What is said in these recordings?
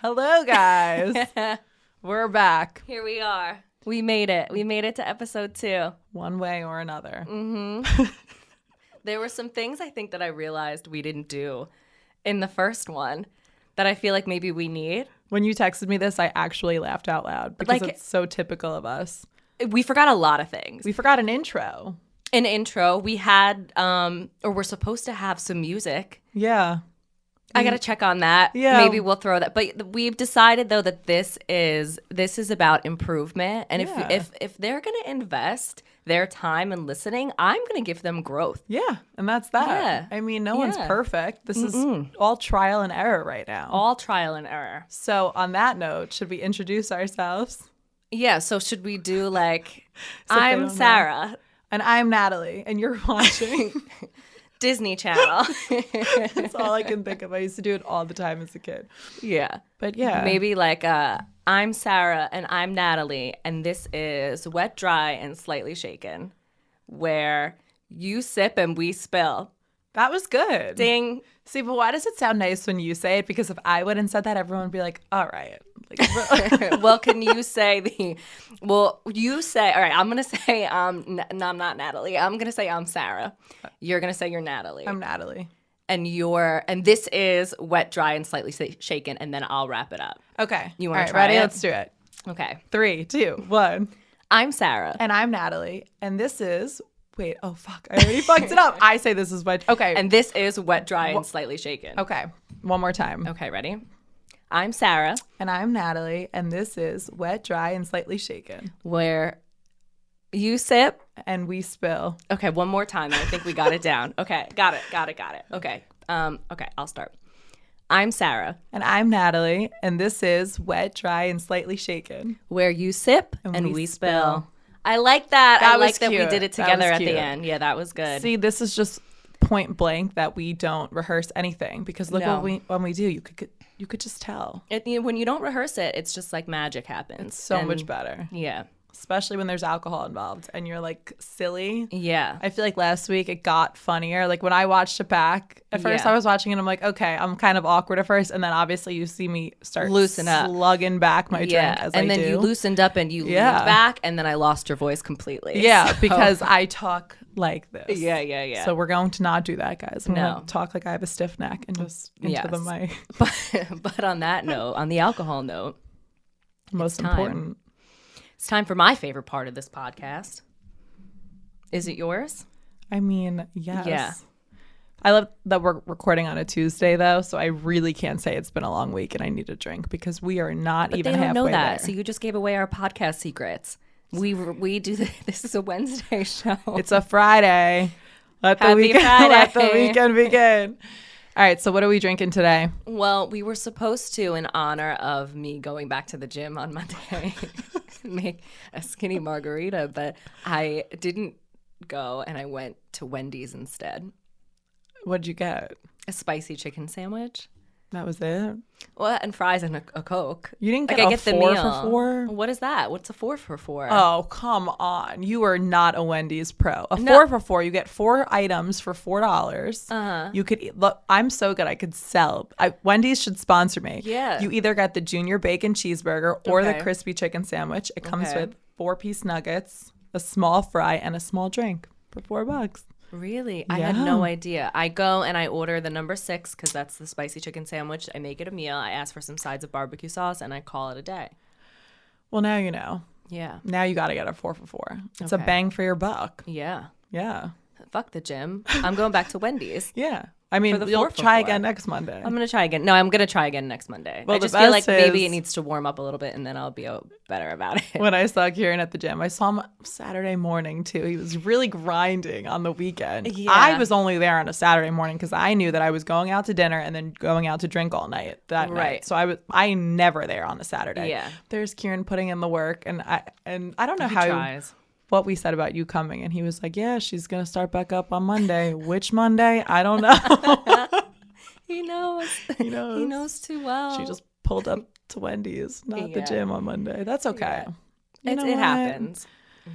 Hello, guys. We're back. Here we are. We made it. We made it to episode 2. One way or another. There were some things I think that I realized we didn't do in the first one that I feel like maybe we need. When you texted me this, I actually laughed out loud because Like- it's so typical of us. We forgot a lot of things. We forgot an intro. An intro. We had, or we're supposed to have some music. Yeah. I got to check on that. Yeah. Maybe we'll throw that. But we've decided, though, that this is about improvement. And Yeah. if they're going to invest their time in listening, I'm going to give them growth. Yeah. And that's that. Yeah. I mean, no one's Yeah. perfect. This is all trial and error right now. All trial and error. So on that note, should we introduce ourselves? Yeah, so should we do like, So they I'm don't know. Sarah, And I'm Natalie, and you're watching. Disney Channel. That's all I can think of. I used to do it all the time as a kid. Yeah. But yeah. Maybe like, I'm Sarah and I'm Natalie, and this is Wet, Dry, and Slightly Shaken, where you sip and we spill. That was good. Ding. See, but why does it sound nice when you say it? Because if I wouldn't said that, everyone would be like, all right. Like, Well, can you say all right, I'm going to say, no, I'm not Natalie. I'm going to say I'm Sarah. You're going to say you're Natalie. I'm Natalie. And this is Wet, Dry, and Slightly Shaken, and then I'll wrap it up. Okay. You wanna All right, try ready? it? Let's do it. Okay. 3, 2, 1. I'm Sarah. And I'm Natalie. And this is, wait, oh, fuck. I already fucked it up. I say this is what, okay. And this is Wet, Dry, and Slightly Shaken. Okay. One more time. Okay, ready? I'm Sarah, And I'm Natalie. And this is Wet, Dry, and Slightly Shaken. where you sip. And we spill. Okay, one more time, and I think we got it down. Okay, got it. Okay, okay, I'll start. I'm Sarah, And I'm Natalie. And this is Wet, Dry, and Slightly Shaken. where you sip and we we spill. spill. I like that. That I like was that we cute. did it That together was at cute. the end. Yeah, that was good. See, this is just point blank that we don't rehearse anything because look No. what when we do, you could just tell. When you don't rehearse it, it's just like magic happens. It's so And- much better, Yeah. especially when there's alcohol involved and you're like silly. Yeah. I feel like last week it got funnier. Like when I watched it back, at first Yeah. I was watching it, I'm like, okay, I'm kind of awkward at first, and then obviously you see me start Loosen up. slugging back my drink as and I then do. you loosened up and you leaned Yeah. back, and then I lost your voice completely. Yeah, So- because I talk like this. Yeah. So we're going to not do that, guys. I'm No. going to talk like I have a stiff neck and just into the Yes. mic. but on that note, on the alcohol note, Most time. important. it's time for my favorite part of this podcast. Is it yours? I mean, yes. Yeah. I love that we're recording on a Tuesday, though, so I really can't say it's been a long week and I need a drink because we are not But even they don't halfway know that, there. so you just gave away our podcast secrets. We do this is a Wednesday show. It's a Friday. Let the Happy weekend Friday. let the weekend begin. All right, so what are we drinking today? Well, we were supposed to, in honor of me going back to the gym on Monday, make a skinny margarita, but I didn't go, and I went to Wendy's instead. What'd you get? A spicy chicken sandwich. That was it? Well, and fries and a Coke. You didn't Like, get I a get the 4 meal. for 4? What is that? What's a 4 for 4? Oh, come on. You are not a Wendy's pro. A No. 4 for 4, you get 4 items for $4. You could eat, look, I'm so good. I could sell. Wendy's should sponsor me. Yeah. You either get the junior bacon cheeseburger or the Okay. crispy chicken sandwich. It comes Okay. with 4-piece nuggets, a small fry, and a small drink for $4. Really? I had no idea. I go and I order the number 6 because that's the spicy chicken sandwich. I make it a meal. I ask for some sides of barbecue sauce, and I call it a day. Well, now you know. Yeah. Now you got to get a 4 for 4. It's a Okay. bang for your buck. Yeah. Yeah. Fuck the gym. I'm going back to Wendy's. Yeah. I mean, the you'll 4 for try 4. again next Monday. I'm going to try again. No, I'm going to try again next Monday. Well, I the just feel like best maybe is- it needs to warm up a little bit, and then I'll be better about it. When I saw Kieran at the gym, I saw him Saturday morning too. He was really grinding on the weekend. Yeah. I was only there on a Saturday morning because I knew that I was going out to dinner and then going out to drink all night that night. Right. So I never there on a Saturday. Yeah. There's Kieran putting in the work, and I don't know He how tries. what we said about you coming, and he was like, "Yeah, she's gonna start back up on Monday." Which Monday? I don't know. He knows. He knows. He knows too well. She just pulled up to Wendy's, not the Yeah. gym on Monday. That's okay. Yeah. You know It what? happens.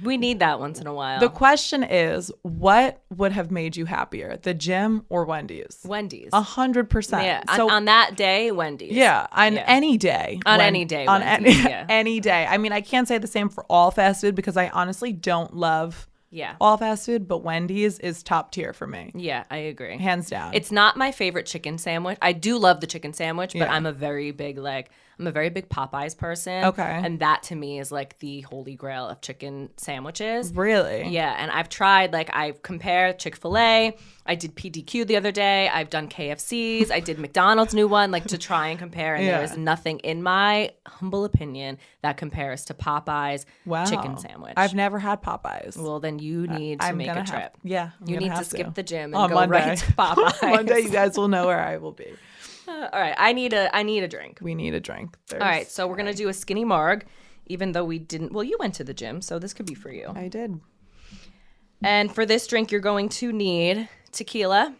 We need that once in a while. The question is, what would have made you happier, the gym or Wendy's? Wendy's. 100%. Yeah. So, on that day, Wendy's. yeah, on any day. On any day, On Wendy's, yeah. any day. I mean, I can't say the same for all fast food because I honestly don't love all fast food, but Wendy's is top tier for me. Yeah, I agree. Hands down. It's not my favorite chicken sandwich. I do love the chicken sandwich, but I'm a very big Popeyes person. Okay. And that to me is like the holy grail of chicken sandwiches. Really? Yeah, and I've tried, like, I've compared Chick-fil-A. I did PDQ the other day. I've done KFC's. I did McDonald's new one, like, to try and compare. And there is nothing, in my humble opinion, that compares to Popeyes chicken sandwich. I've never had Popeyes. Well, then you need to make a trip. You need to skip the gym and go Monday. Right to Popeyes. Monday, you guys will know where I will be. All right, I need a drink. We need a drink. All right, so we're gonna do a skinny marg, even though we didn't. Well, you went to the gym, so this could be for you. I did. And for this drink, you're going to need tequila.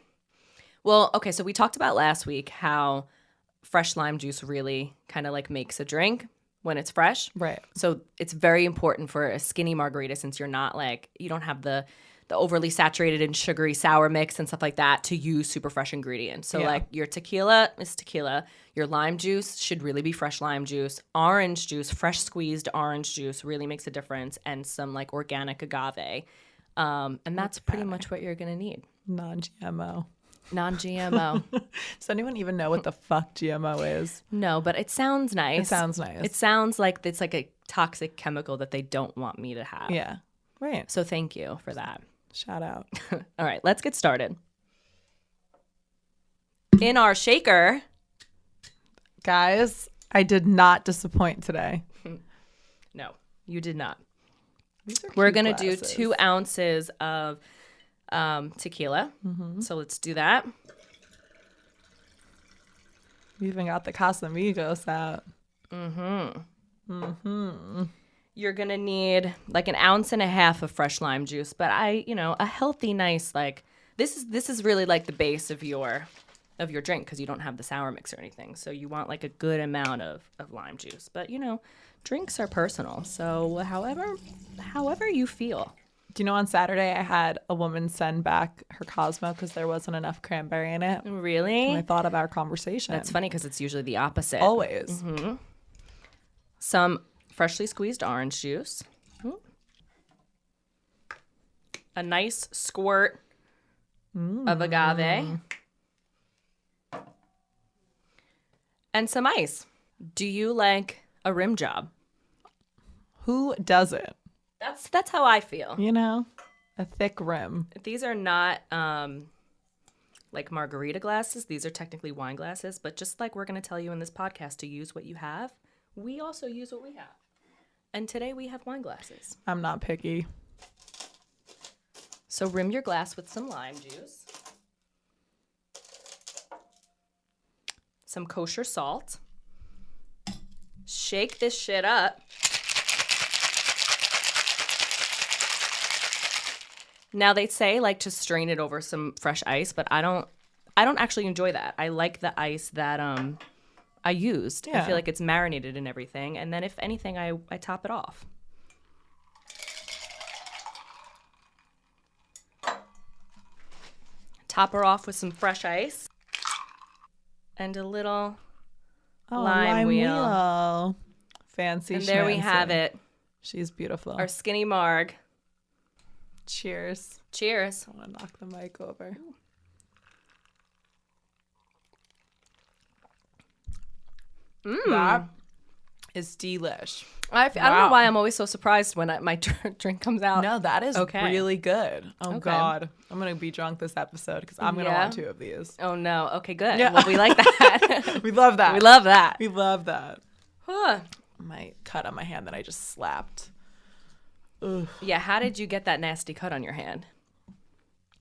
Well, okay, so we talked about last week how fresh lime juice really kind of like makes a drink when it's fresh. Right. So it's very important for a skinny margarita, since you're not like, you don't have the overly saturated and sugary sour mix and stuff like that, to use super fresh ingredients. So like your tequila is tequila. Your lime juice should really be fresh lime juice. Orange juice, fresh squeezed orange juice really makes a difference. And some like organic agave. And that's pretty much what you're going to need. Non-GMO. Non-GMO. Does anyone even know what the fuck GMO is? No, but it sounds nice. It sounds nice. It sounds like it's like a toxic chemical that they don't want me to have. Yeah. Right. So thank you for that. Shout out. All right, let's get started. In our shaker. Guys, I did not disappoint today. No, you did not. We're going to do 2 ounces of tequila. Mm-hmm. So let's do that. We even got the Casamigos out. Mm-hmm. Mm-hmm. You're going to need like 1.5 ounces of fresh lime juice, but a healthy, nice, like, this is really like the base of your drink, because you don't have the sour mix or anything. So you want like a good amount of lime juice. But, drinks are personal. So however you feel. Do you know, on Saturday I had a woman send back her Cosmo because there wasn't enough cranberry in it. Really? And I thought of our conversation. That's funny, because it's usually the opposite. Always. Mm-hmm. Some freshly squeezed orange juice. A nice squirt of agave. And some ice. Do you like a rim job? Who doesn't? That's how I feel. A thick rim. These are not like margarita glasses. These are technically wine glasses, but just like we're going to tell you in this podcast to use what you have, we also use what we have. And today we have wine glasses. I'm not picky. So rim your glass with some lime juice. Some kosher salt. Shake this shit up. Now they say like to strain it over some fresh ice, but I don't actually enjoy that. I like the ice that I used. Yeah. I feel like it's marinated in everything, and then if anything, I top it off. Top her off with some fresh ice and a little lime wheel. Fancy. And there we have it. She's beautiful. Our skinny marg. Cheers. Cheers. I'm gonna knock the mic over. That is delish. I don't know why I'm always so surprised when my drink comes out. No, that is really good. Oh, God. I'm going to be drunk this episode because I'm going to want 2 of these. Oh, no. Okay, good. Yeah. Well, we like that. We love that. We love that. We love that. Huh. My cut on my hand that I just slapped. Ugh. Yeah, how did you get that nasty cut on your hand?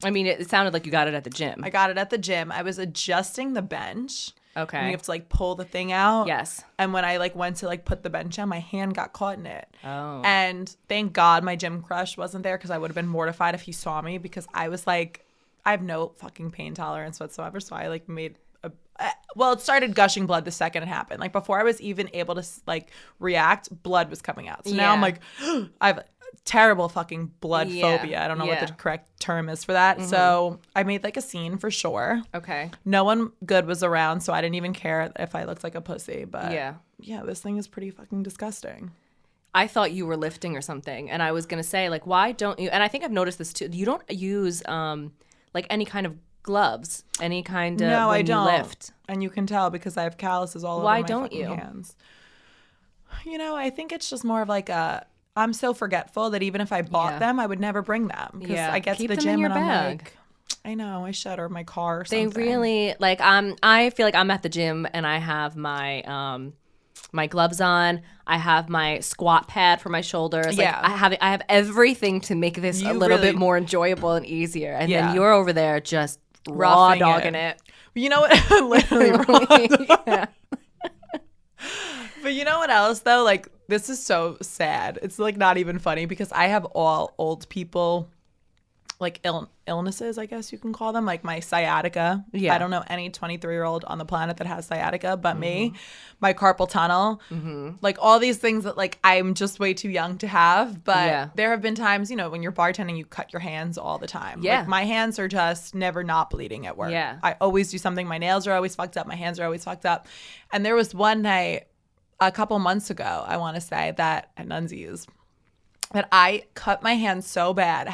I mean, it sounded like you got it at the gym. I got it at the gym. I was adjusting the bench. Okay. And you have to like pull the thing out. Yes. And when I like went to like put the bench down, my hand got caught in it. Oh. And thank God my gym crush wasn't there, because I would have been mortified if he saw me, because I was like, I have no fucking pain tolerance whatsoever. So I like made it started gushing blood the second it happened. Like before I was even able to like react, blood was coming out. So now I'm like, terrible fucking blood Yeah. phobia. I don't know what Yeah. the correct term is for that. So I made like a scene for sure. Okay. No one good was around, so I didn't even care if I looked like a pussy. But Yeah. this thing is pretty fucking disgusting. I thought you were lifting or something, and I was gonna say, like, why don't you? And I think I've noticed this too. You don't use like any kind of gloves, any kind of No, when I don't. you lift. And you can tell because I have calluses all Why over my don't fucking you? hands. I think it's just more of like I'm so forgetful that even if I bought them, I would never bring them because I get Keep to the them gym in your and I'm bag. like, I know, I should, or my car or They something. really like. I feel like I'm at the gym and I have my my gloves on. I have my squat pad for my shoulders. Like, Yeah. I have everything to make this a You little really- bit more enjoyable and easier. And Yeah. then you're over there just raw Roughing dogging it. You know what? Literally raw. Yeah. But you know what else though? Like this is so sad. It's like not even funny because I have all old people like illnesses, I guess you can call them, like my sciatica. Yeah. I don't know any 23-year-old on the planet that has sciatica but me. My carpal tunnel. Like all these things that like I'm just way too young to have. But there have been times, when you're bartending, you cut your hands all the time. Yeah. Like my hands are just never not bleeding at work. Yeah. I always do something. My nails are always fucked up. My hands are always fucked up. And there was one night a couple months ago, I want to say, that at Nunzi's, that I cut my hand so bad,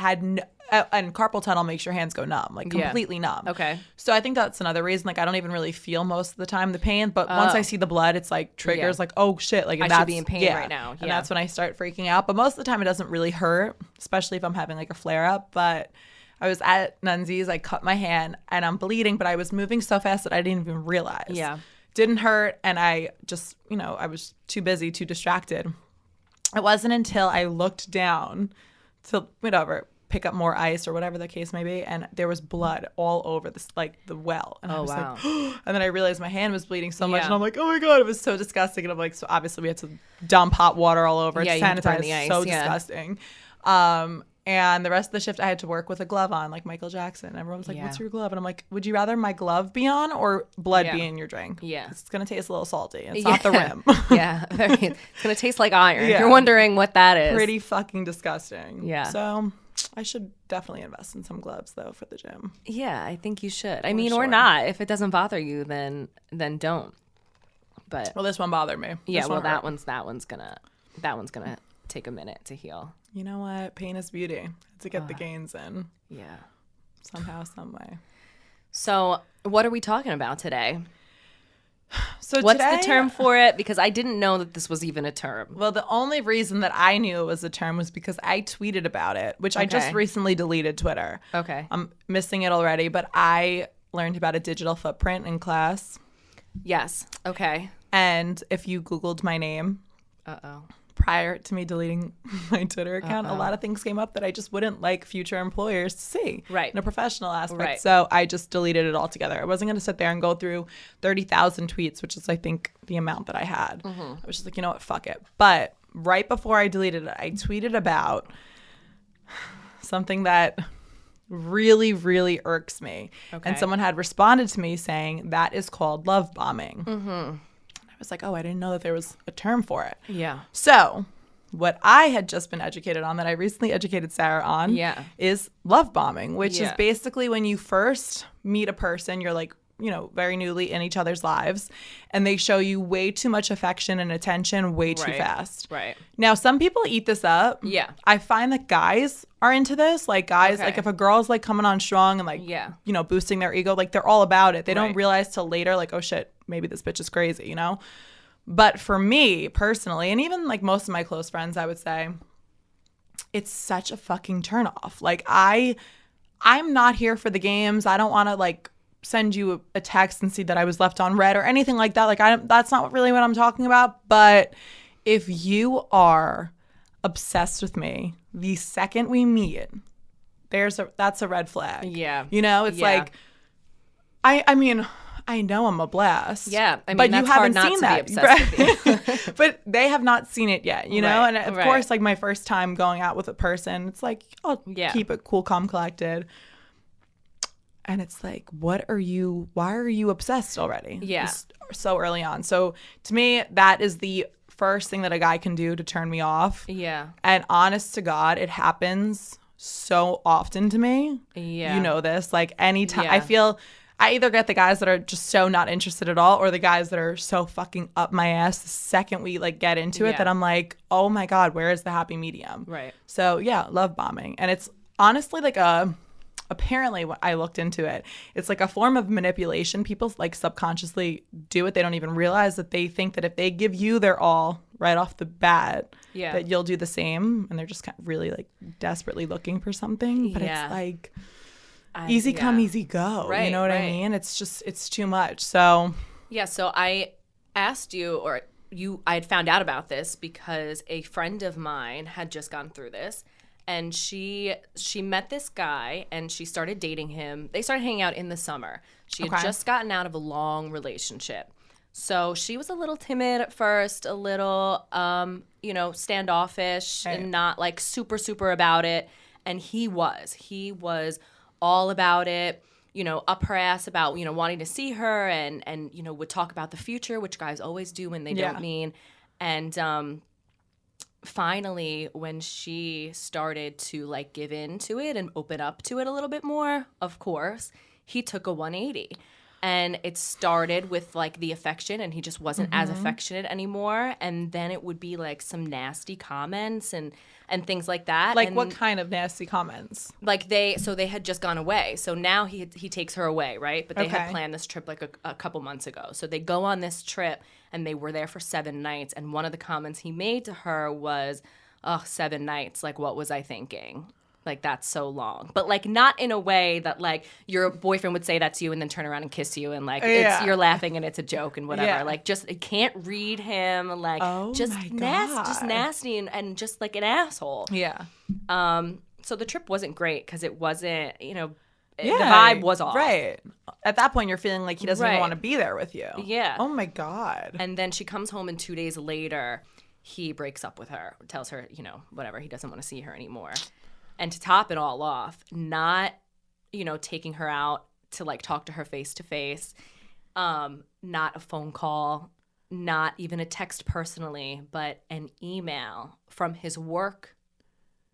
and carpal tunnel makes your hands go numb, like completely numb. Okay. So I think that's another reason. Like I don't even really feel most of the time the pain, but once I see the blood, it's like triggers, like, oh shit, like I that's, should be in pain right now. And that's when I start freaking out. But most of the time, it doesn't really hurt, especially if I'm having like a flare up. But I was at Nunzi's, I cut my hand, and I'm bleeding, but I was moving so fast that I didn't even realize. Yeah. Didn't hurt, and I just, I was too busy, too distracted. It wasn't until I looked down to pick up more ice or whatever the case may be, and there was blood all over this, like the well. And I was wow. like, and then I realized my hand was bleeding so much, Yeah. and I'm like, oh my god, it was so disgusting. And I'm like, so obviously we had to dump hot water all over, Yeah, it, you had to burn sanitize, the ice, so yeah. disgusting. And the rest of the shift, I had to work with a glove on, like Michael Jackson. Everyone was like, Yeah. what's your glove? And I'm like, would you rather my glove be on or blood Yeah. be in your drink? Yeah. It's going to taste a little salty. It's not the rim. Yeah. It's going to taste like iron. Yeah. If you're wondering what that is. Pretty fucking disgusting. Yeah. So I should definitely invest in some gloves, though, for the gym. Yeah, I think you should. I mean, or sure. not. If it doesn't bother you, then don't. But Well, this one bothered me. yeah, This well one hurt. that one's gonna take a minute to heal. You know what? Pain is beauty. To get the gains in Yeah. somehow, some way. So, what are we talking about today? So What's today, the term for it? Because I didn't know that this was even a term. Well, the only reason that I knew it was a term was because I tweeted about it, which I just Okay. recently deleted Twitter. Okay. I'm missing it already, but I learned about a digital footprint in class. Yes. Okay. And if you Googled my name Uh-oh. prior to me deleting my Twitter account, a lot of things came up that I just wouldn't like future employers to see Right. in a professional aspect. Right. So I just deleted it altogether. I wasn't going to sit there and go through 30,000 tweets, which is, I think, the amount that I had. I was just like, you know what, fuck it. But right before I deleted it, I tweeted about something that really, really irks me. Okay. And someone had responded to me saying that is called love bombing. I was like, oh, I didn't know that there was a term for it. Yeah. So what I had just been educated on, that I recently educated Sarah on, Yeah. is love bombing, which is Yeah. basically when you first meet a person, you're like, very newly in each other's lives, and they show you way too much affection and attention way too Right. fast. Right. Now, some people eat this up. Yeah. I find that guys are into this. Like guys, Okay. like if a girl's like coming on strong and like, Yeah. boosting their ego, like they're all about it. They don't Right. realize till later, like, oh shit, maybe this bitch is crazy, But for me personally, and even like most of my close friends, I would say, it's such a fucking turnoff. Like I'm not here for the games. I don't want to like send you a text and see that I was left on red or anything like that. Like that's not really what I'm talking about. But if you are obsessed with me, the second we meet, that's a red flag. Yeah. It's Yeah. like I mean, I know I'm a blast. Yeah, I mean, but that's you hard haven't not seen to that, be obsessed with you. but they have not seen it yet, Right, And of right. course, like my first time going out with a person, it's like I'll Yeah. keep it cool, calm, collected, and it's like, why are you obsessed already? Yeah. So early on. So to me, that is the first thing that a guy can do to turn me off. Yeah. And honest to God, it happens so often to me. Yeah. You know this. Like anytime Yeah. I feel I either get the guys that are just so not interested at all or the guys that are so fucking up my ass the second we like get into it Yeah. that I'm like, oh my God, where is the happy medium? Right. So yeah, love bombing. And it's honestly like apparently when I looked into it, it's like a form of manipulation. People like subconsciously do it. They don't even realize that they think that if they give you their all right off the bat, Yeah. that you'll do the same. And they're just kind of really like desperately looking for something. But Yeah. it's like easy come, easy go. Right, you know what I mean? It's just, it's too much. So yeah, so I asked you, or I had found out about this because a friend of mine had just gone through this, and she met this guy and she started dating him. They started hanging out in the summer. She had just gotten out of a long relationship. So she was a little timid at first, a little, standoffish and not like super, super about it. And he was all about it, up her ass about, wanting to see her and would talk about the future, which guys always do when they don't mean. And finally, when she started to like give in to it and open up to it a little bit more, of course, he took a 180. And it started with like the affection, and he just wasn't as affectionate anymore. And then it would be like some nasty comments and things like that. like and what kind of nasty comments? like they had just gone away. So now he takes her away, right? But they had Okay. planned this trip like a couple months ago. So they go on this trip and they were there for 7 nights. And one of the comments he made to her was, "Oh, 7 nights. Like, what was I thinking? Like, that's so long." But like not in a way that like your boyfriend would say that to you and then turn around and kiss you and like you're laughing and it's a joke and whatever. Yeah. Like just can't read him, like Oh just my just God. nasty and just like an asshole. Yeah. So the trip wasn't great because it wasn't, the Yeah, vibe was off. Right. At that point, you're feeling like he doesn't even Right. want to be there with you. Yeah. Oh my God. And then she comes home and 2 days later, he breaks up with her, tells her, whatever, he doesn't want to see her anymore. And to top it all off, not, taking her out to like talk to her face to face, not a phone call, not even a text personally, but an email from his work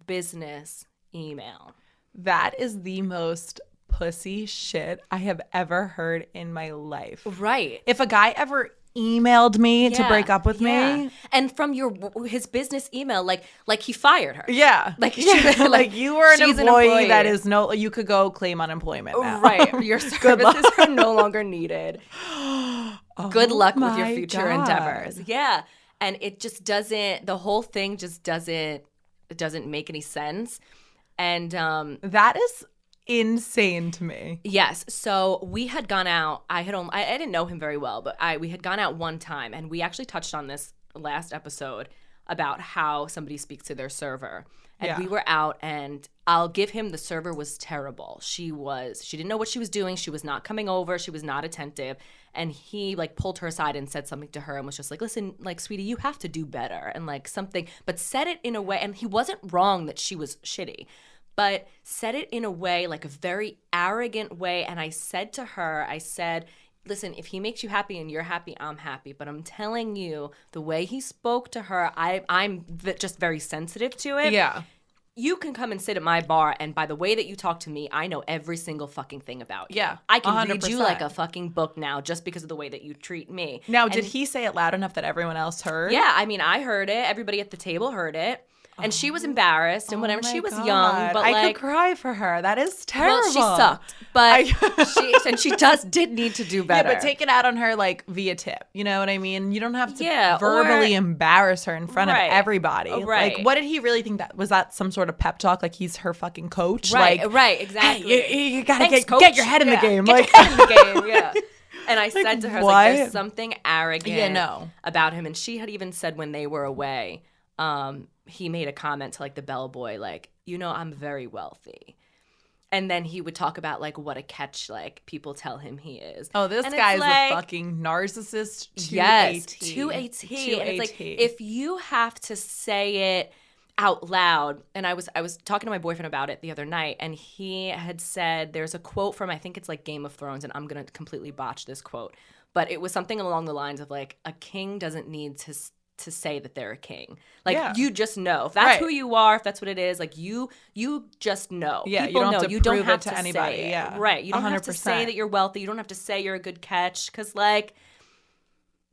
business email. That is the most pussy shit I have ever heard in my life. Right. If a guy ever emailed me to break up with me. And from his business email, like he fired her. Yeah. Like, like you were an she's employee that is you could go claim unemployment now. Right. Your services are no longer needed. Good luck with your my future God. endeavors. Yeah. And it just doesn't, the whole thing just doesn't make any sense. And That is insane to me. yes, so we had gone out. I didn't know him very well, but we had gone out one time, and we actually touched on this last episode about how somebody speaks to their server. And Yeah. we were out, and I'll give him, the server was terrible. She didn't know what she was doing. She was not coming over. She was not attentive. And he like pulled her aside and said something to her and was just like, "Listen, like, sweetie, you have to do better." And like something, but said it in a way, and he wasn't wrong that she was shitty, but said it in a way, like a very arrogant way. And I said to her, "Listen, if he makes you happy and you're happy, I'm happy. But I'm telling you, the way he spoke to her, I'm just very sensitive to it. Yeah. You can come and sit at my bar, and by the way that you talk to me, I know every single fucking thing about you. Yeah, I can read you 100%. like a fucking book now just because of the way that you treat me." Now, And did he say it loud enough that everyone else heard? yeah, I mean, I heard it. Everybody at the table heard it. And she was embarrassed and whatever. Oh my She was God. young, but I like, could cry for her. That is terrible. well, she sucked. But she did need to do better. Yeah, but take it out on her like via tip. You know what I mean? You don't have to Yeah, verbally or- embarrass her in front Right. of everybody. Right. Like, what did he really think that was? That some sort of pep talk? Like he's her fucking coach? Right, Like, right, exactly. Hey, you gotta Thanks, get coach. your head in the Yeah, game. Get Like, your head in the game, yeah. And I said to her, I was like, "There's what? something arrogant Yeah, no. about him." And she had even said when they were away, he made a comment to like the bellboy, like, "I'm very wealthy." And then he would talk about like what a catch like people tell him he is. oh, this And it's guy's like, a fucking narcissist. yes, to a T. 2 And it's like, if you have to say it out loud, and I was talking to my boyfriend about it the other night, and he had said there's a quote from, I think it's like Game of Thrones, and I'm gonna completely botch this quote, but it was something along the lines of like, a king doesn't need to say that they're a king. Like, Yeah. you just know. If that's who you are, if that's what it is, like, you just know. Yeah, People you don't know. have to You don't prove have it to to anybody. say it. Yeah. Right. You don't have to say 100%. that you're wealthy. You don't have to say you're a good catch, because, like,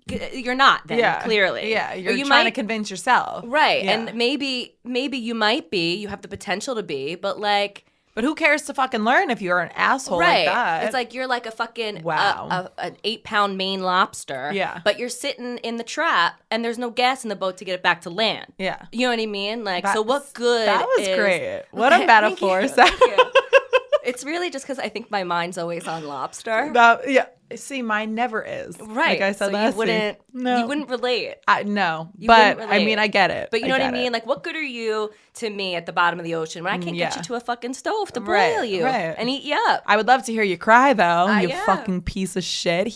you're not then, clearly. Yeah, Or you're you trying to might, convince yourself. right. Yeah. And maybe you might be. You have the potential to be, but, like, But who cares to fucking learn if you're an asshole right. like that? It's like you're like a fucking Wow. an 8-pound Maine lobster. Yeah. But you're sitting in the trap and there's no gas in the boat to get it back to land. Yeah. You know what I mean? Like, so what good? That was is, great. What Okay, a metaphor. Thank you. It's really just because I think my mind's always on lobster. Yeah. See, mine never is. Right. Like I said so last you wouldn't, week. No. you wouldn't relate. No. You But wouldn't I mean, relate. I get it. But you know what I get mean? it. Like, what good are you to me at the bottom of the ocean when I can't get Yeah. you to a fucking stove to boil Right, you right. and eat you up? I would love to hear you cry though. You yeah. fucking piece of shit.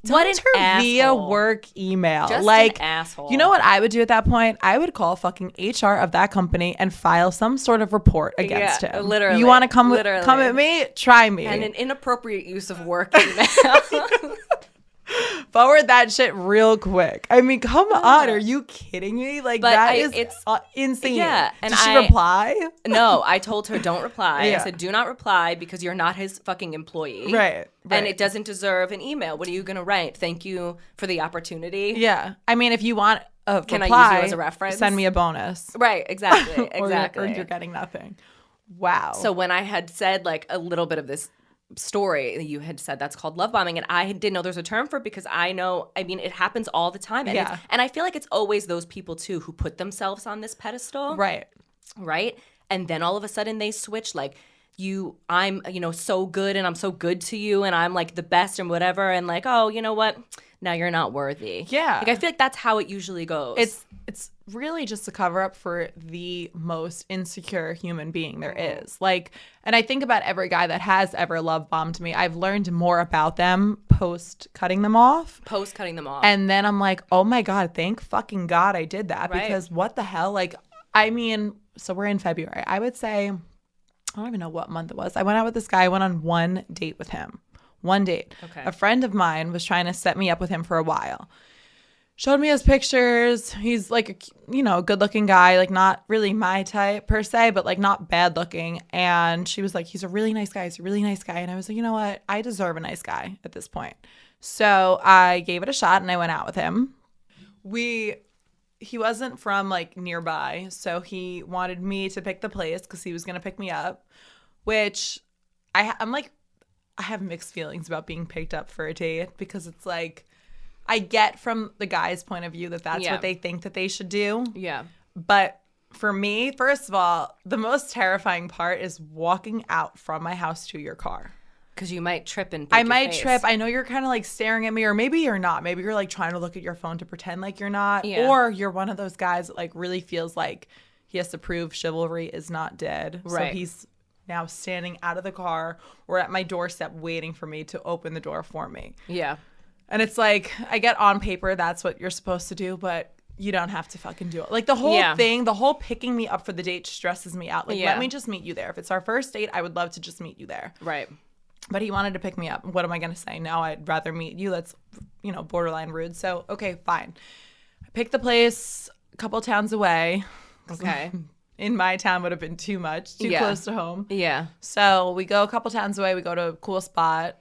What Dumped an her via asshole. work email. Just like, an asshole. You know what I would do at that point? I would call fucking HR of that company and file some sort of report against Yeah, him. literally, You want to come literally. come at me? Try me. And an inappropriate use of work email. Forward that shit real quick. I mean, come on. Are you kidding me? Like, But that I- is it's- insane. yeah, and Did she I- reply? No, I told her don't reply. Yeah. I said do not reply because you're not his fucking employee. Right. And it doesn't deserve an email. What are you going to write? Thank you for the opportunity. Yeah. I mean, if you want a Can I reply, use you as a reference? send me a bonus. Right, exactly. Or Exactly. you're getting nothing. Wow. So when I had said like a little bit of this story, you had said that's called love bombing, and I didn't know there's a term for it because I mean it happens all the time, and Yeah. and I feel like it's always those people too who put themselves on this pedestal, right. And then all of a sudden they switch, like, I'm so good and I'm so good to you and I'm like the best and whatever, and like, oh, you know what, now you're not worthy. Yeah. Like, I feel like that's how it usually goes. It's really just a cover up for the most insecure human being there is. Like, and I think about every guy that has ever love bombed me. I've learned more about them post cutting them off. And then I'm like, oh my God, thank fucking God I did that. Right. Because what the hell? Like, I mean, so we're in February. I would say, I don't even know what month it was. I went out with this guy. I went on one date with him. One date. Okay. A friend of mine was trying to set me up with him for a while. Showed me his pictures. He's like a good looking guy, like not really my type per se, but like not bad looking. And she was like, he's a really nice guy. He's a really nice guy. And I was like, you know what? I deserve a nice guy at this point. So I gave it a shot and I went out with him. He wasn't from like nearby. So he wanted me to pick the place because he was going to pick me up, which I'm like, I have mixed feelings about being picked up for a date because it's like, I get from the guy's point of view that that's Yeah. what they think that they should do. yeah. But for me, first of all, the most terrifying part is walking out from my house to your car. Because you might trip and I might trip. I know you're kind of like staring at me, or maybe you're not. Maybe you're like trying to look at your phone to pretend like you're not. Yeah. Or you're one of those guys that like really feels like he has to prove chivalry is not dead. Right. So he's now standing out of the car or at my doorstep waiting for me to open the door for me. Yeah. And it's like, I get on paper, that's what you're supposed to do, but you don't have to fucking do it. Like the whole thing, the whole picking me up for the date stresses me out. Like, let me just meet you there. If it's our first date, I would love to just meet you there. Right. But he wanted to pick me up. What am I going to say? No, I'd rather meet you. That's, borderline rude. So, okay, fine. I picked the place a couple towns away. Okay. In my town would have been too much, too close to home. Yeah. So we go a couple towns away. We go to a cool spot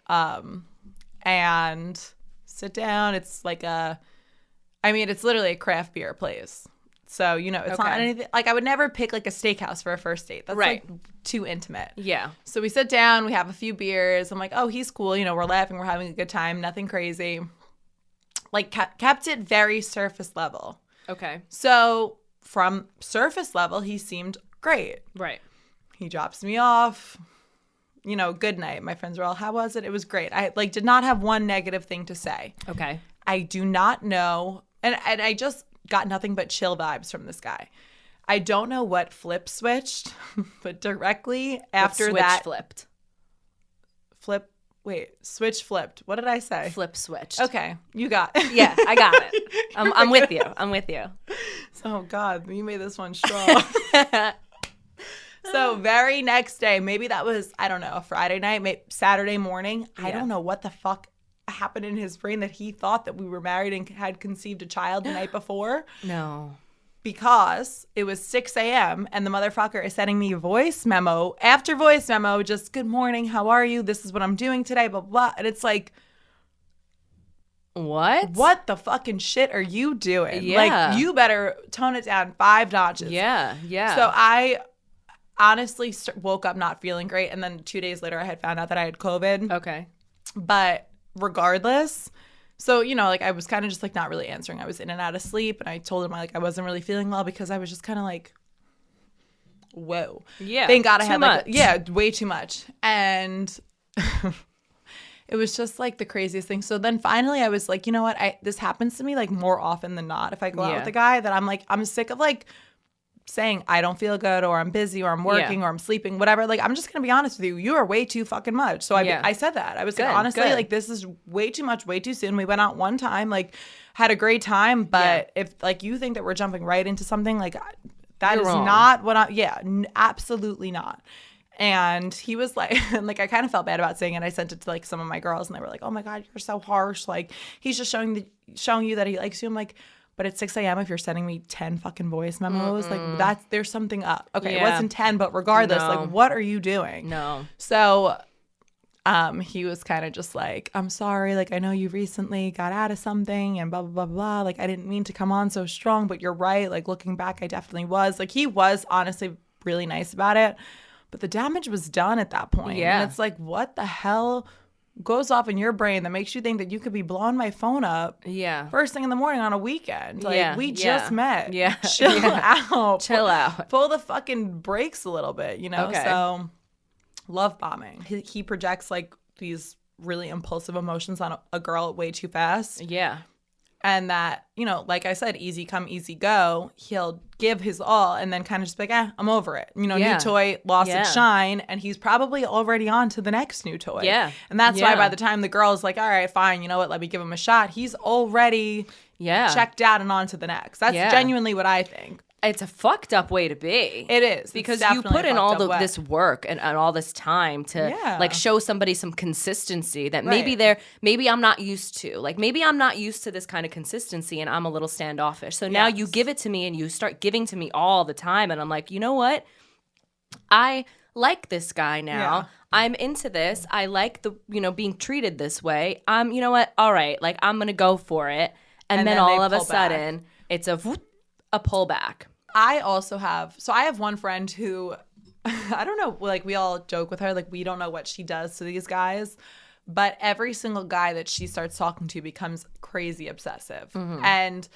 and sit down. It's like it's literally a craft beer place. So, it's not anything. Like, I would never pick like a steakhouse for a first date. That's like too intimate. Yeah. So we sit down. We have a few beers. I'm like, oh, he's cool. We're laughing. We're having a good time. Nothing crazy. Like, kept it very surface level. Okay. So from surface level, he seemed great. Right. He drops me off. Good night. My friends were all, how was it? It was great. I did not have one negative thing to say. Okay. I do not know. And I just got nothing but chill vibes from this guy. I don't know what switched, but directly after that. Switch flipped. What did I say? Flip switched. Okay. You got it. Yeah, I got it. I'm with you. I'm with you. Oh, God. You made this one strong. So very next day, maybe that was, I don't know, a Friday night, maybe Saturday morning. I don't know what the fuck happened in his brain that he thought that we were married and had conceived a child the night before? No. Because it was 6 a.m. and the motherfucker is sending me a voice memo after voice memo, just, good morning, how are you? This is what I'm doing today, blah, blah. And it's like, what the fucking shit are you doing? Yeah. Like, you better tone it down 5 notches. Yeah. So I honestly woke up not feeling great. And then 2 days later, I had found out that I had COVID. Okay. But regardless, so, you know, like, I was kind of just, like, not really answering. I was in and out of sleep, and I told him, like, I wasn't really feeling well because I was just kind of like, whoa. Yeah. Thank God I had, much. way too much. And it was just, like, the craziest thing. So then finally I was like, you know what? This happens to me, like, more often than not. If I go out with a guy that I'm like, I'm sick of, like, saying I don't feel good or I'm busy or I'm working or I'm sleeping, whatever. Like, I'm just going to be honest with you. You are way too fucking much. So I said that. I was like, honestly, like, this is way too much, way too soon. We went out one time, like, had a great time. But if, like, you think that we're jumping right into something, like, that is not what absolutely not. And he was like, and like, I kind of felt bad about saying it. I sent it to like some of my girls and they were like, oh my God, you're so harsh. Like, he's just showing you that he likes you. I'm like, but at 6 a.m., if you're sending me 10 fucking voice memos, like, there's something up. Okay, it wasn't 10, but regardless, like, what are you doing? No. So he was kind of just like, I'm sorry. Like, I know you recently got out of something and blah, blah, blah, blah. Like, I didn't mean to come on so strong, but you're right. Like, looking back, I definitely was. Like, he was honestly really nice about it. But the damage was done at that point. Yeah. And it's like, what the hell goes off in your brain that makes you think that you could be blowing my phone up first thing in the morning on a weekend? Like, we just met. Yeah. Chill out. Chill out. Pull the fucking brakes a little bit, you know? Okay. So, love bombing. He projects, like, these really impulsive emotions on a girl way too fast. Yeah. And that, you know, like I said, easy come, easy go. He'll give his all and then kind of just be like, I'm over it. You know, new toy, lost its shine. And he's probably already on to the next new toy. Yeah. And that's why by the time the girl's like, all right, fine, you know what, let me give him a shot, he's already checked out and on to the next. That's genuinely what I think. It's a fucked up way to be. It is. Because you put in all this work and all this time to like show somebody some consistency that maybe I'm not used to. Like, maybe I'm not used to this kind of consistency and I'm a little standoffish. So now you give it to me and you start giving to me all the time. And I'm like, you know what? I like this guy now. Yeah. I'm into this. I like being treated this way. You know what? All right. Like, I'm going to go for it. And then all of a sudden it's a pullback. I have one friend who, I don't know, like, we all joke with her, like, we don't know what she does to these guys, but every single guy that she starts talking to becomes crazy obsessive. Mm-hmm. And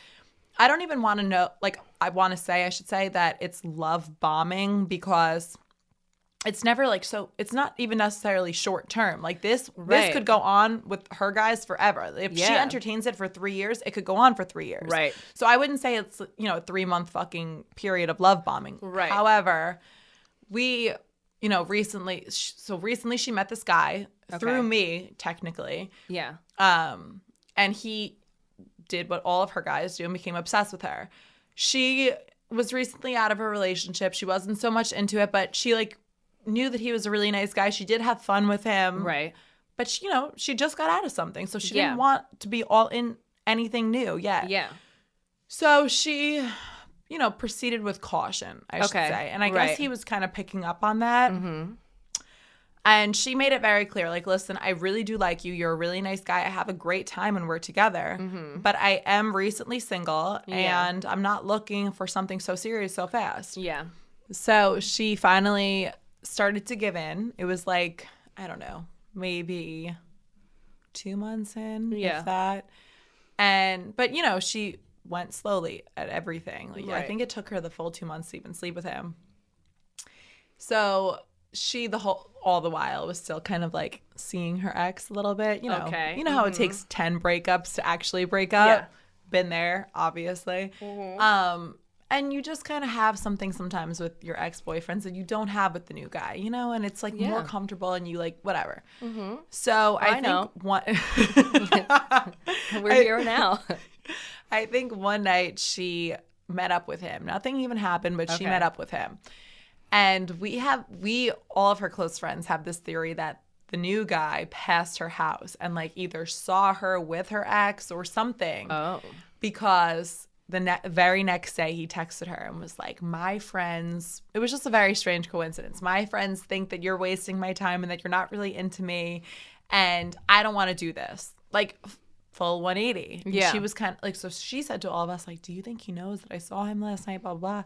I don't even want to know, like, I should say that it's love bombing because it's never like, so it's not even necessarily short term. Like, this could go on with her guys forever. If she entertains it for 3 yeyears, it could go on for 3 years. Right. So I wouldn't say it's, you know, a 3-month fucking period of love bombing. Right. However, we, you know, recently she met this guy through me, technically. Yeah. And he did what all of her guys do and became obsessed with her. She was recently out of a relationship. She wasn't so much into it, but she, like, knew that he was a really nice guy. She did have fun with him. Right. But she, you know, she just got out of something. So she didn't want to be all in anything new yet. Yeah. So she, you know, proceeded with caution, I should say. And I guess he was kind of picking up on that. Mm-hmm. And she made it very clear, like, listen, I really do like you. You're a really nice guy. I have a great time when we're together. Mm-hmm. But I am recently single and I'm not looking for something so serious so fast. Yeah. So she finally started to give in. It was like, I don't know, maybe 2 months in, if that. But, you know, she went slowly at everything. Like, I think it took her the full 2 months to even sleep with him. So she, all the while, was still kind of like seeing her ex a little bit. You know, you know how it takes 10 breakups to actually break up? Yeah. Been there, obviously. Mm-hmm. And you just kind of have something sometimes with your ex-boyfriends that you don't have with the new guy, you know? And it's, like, more comfortable and you, like, whatever. Mm-hmm. So I think we're here now. I think one night she met up with him. Nothing even happened, but she met up with him. And all of her close friends have this theory that the new guy passed her house and like either saw her with her ex or something. Oh. Because the very next day he texted her and was like, my friends, it was just a very strange coincidence. My friends think that you're wasting my time and that you're not really into me. And I don't want to do this. Like full 180. And Yeah. she was kind of like, so she said to all of us, like, do you think he knows that I saw him last night? Blah, blah, blah.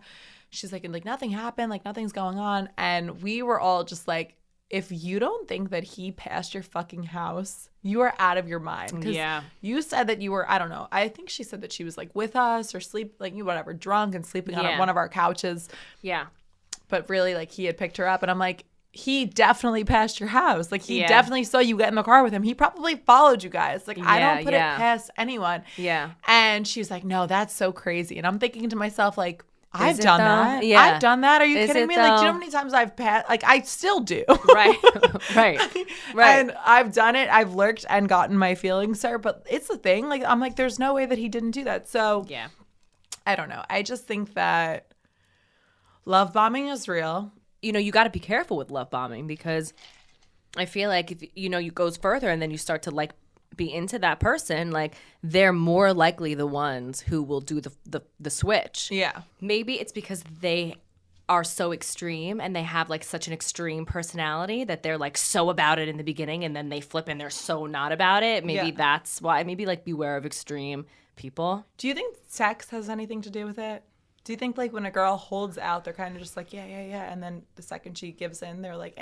She's like, nothing happened. Like nothing's going on. And we were all just like, if you don't think that he passed your fucking house, you are out of your mind. 'Cause you said that you were, I don't know. I think she said that she was like with us or whatever, drunk and sleeping on one of our couches. Yeah. But really, like he had picked her up. And I'm like, he definitely passed your house. Like he definitely saw you get in the car with him. He probably followed you guys. Like I don't put it past anyone. Yeah. And she's like, no, that's so crazy. And I'm thinking to myself, like, I've Is it done though? that. Yeah. I've done that. Are you Is kidding it me? Like, do you know though? how many times I've passed? Like, I still do. Right. Right. Right. And I've done it. I've lurked and gotten my feelings hurt. But it's the thing. Like, I'm like, there's no way that he didn't do that. So, Yeah. I don't know. I just think that love bombing is real. You know, you got to be careful with love bombing because I feel like if, you know, you goes further and then you start to like be into that person, like they're more likely the ones who will do the switch. Yeah. Maybe it's because they are so extreme and they have like such an extreme personality that they're like so about it in the beginning and then they flip and they're so not about it. Maybe that's why. Maybe like beware of extreme people. Do you think sex has anything to do with it? Do you think like when a girl holds out, they're kind of just like, yeah. And then the second she gives in, they're like,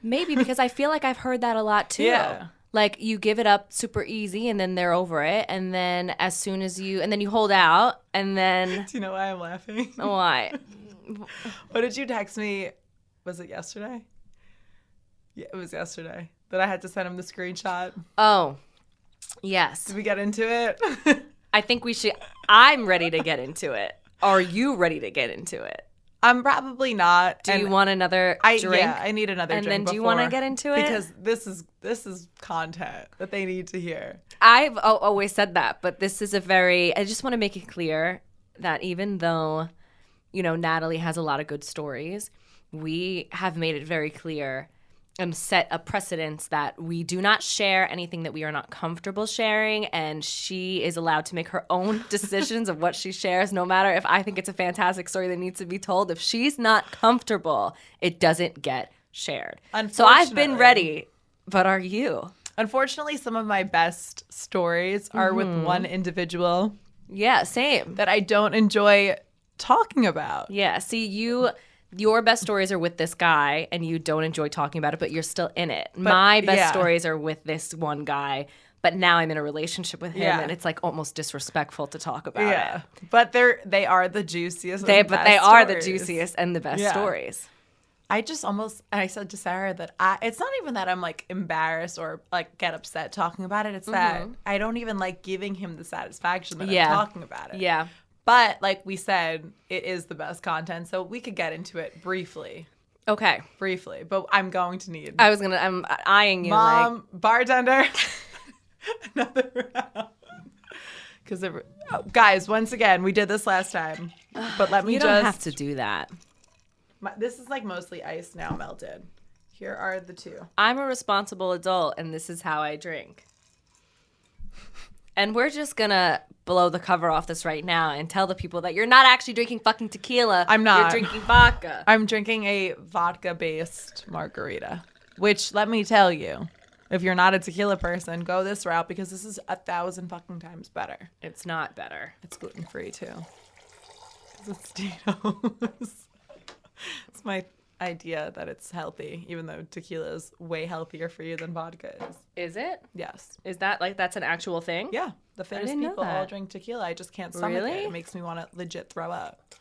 Maybe because I feel like I've heard that a lot too. Yeah. Like you give it up super easy and then they're over it. And then as soon as and then you hold out and then. Do you know why I'm laughing? Why? What did you text me? Was it yesterday? Yeah, it was yesterday that I had to send him the screenshot. Oh, yes. Did we get into it? I think we should. I'm ready to get into it. Are you ready to get into it? I'm probably not. Do you want another drink? Yeah, I need another drink. And then do you want to get into it? Because this is content that they need to hear. I've always said that, but this is I just want to make it clear that even though, you know, Natalie has a lot of good stories, we have made it very clear and set a precedence that we do not share anything that we are not comfortable sharing, and she is allowed to make her own decisions of what she shares, no matter if I think it's a fantastic story that needs to be told. If she's not comfortable, it doesn't get shared. So I've been ready, but are you? Unfortunately, some of my best stories are with one individual. Yeah, same. That I don't enjoy talking about. Yeah, see, your best stories are with this guy and you don't enjoy talking about it, but you're still in it. My best stories are with this one guy, but now I'm in a relationship with him and it's like almost disrespectful to talk about it. But they are the juiciest They are the juiciest and the best stories. I just I said to Sarah that it's not even that I'm like embarrassed or like get upset talking about it. It's that I don't even like giving him the satisfaction that I'm talking about it. Yeah. But like we said, it is the best content, so we could get into it briefly. Okay. Briefly, but I'm going to need. I'm eyeing you, Mom, bartender, another round. Because guys, once again, we did this last time, but let me you don't have to do that. This is like mostly ice now melted. Here are the two. I'm a responsible adult, and this is how I drink. And we're just gonna blow the cover off this right now and tell the people that you're not actually drinking fucking tequila. I'm not. You're drinking vodka. I'm drinking a vodka-based margarita, which let me tell you, if you're not a tequila person, go this route because this is 1,000 fucking times better. It's not better. It's gluten-free too. 'Cause it's Tito's. It's my idea that it's healthy, even though tequila is way healthier for you than vodka is. Is it? Yes. Is that like that's an actual thing? Yeah. The fittest didn't know people all that. drink tequila. I just can't stomach Really? it. It makes me want to legit throw up.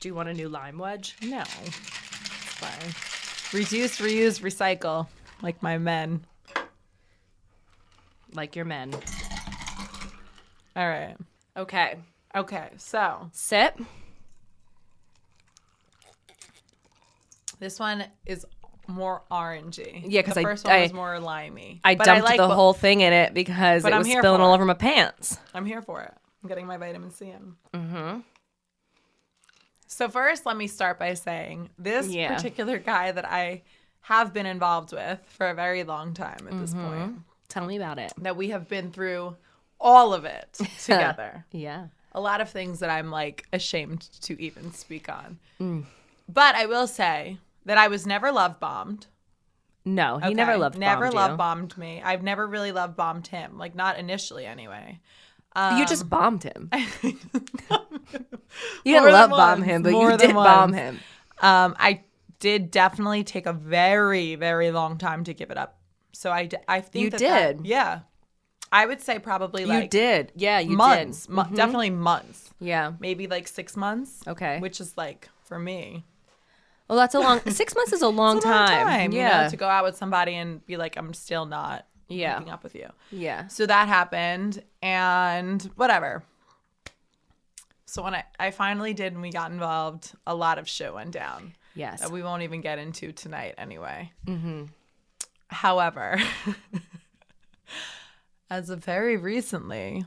Do you want a new lime wedge? No. It's fine. Reduce, reuse, recycle. Like my men. Like your men. All right. Okay. Okay. So Sip. this one is more orangey. Yeah, 'cause the I- first one I- was more limey. I But dumped like the what- whole thing in it because But it I'm was here spilling for all it. over my pants. I'm here for it. I'm getting my vitamin C in. So first, let me start by saying this Yeah. particular guy that I have been involved with for a very long time at this point, Tell me about it. that we have been through all of it together. Yeah. A lot of things that I'm like ashamed to even speak on. But I will say that I was never love bombed. No, he Okay? never loved Never bombed love you. bombed me. I've never really love bombed him. Like not initially anyway. You just bombed him. You More didn't than love bomb once. him, but More you than did bomb once. him. I did definitely take a very, very long time to give it up. So I think You that did. yeah. I would say probably like You did. Yeah, you months. did. Mm-hmm. Definitely months. Yeah. Maybe like 6 months. Okay. Which is like, for me, Well, that's a long 6 months is a long it's a long time. time. Yeah. You know, to go out with somebody and be like, I'm still not Yeah. hooking up with you. Yeah. So that happened and whatever. So when I finally did and we got involved, a lot of shit went down. Yes. That we won't even get into tonight anyway. However, as of very recently,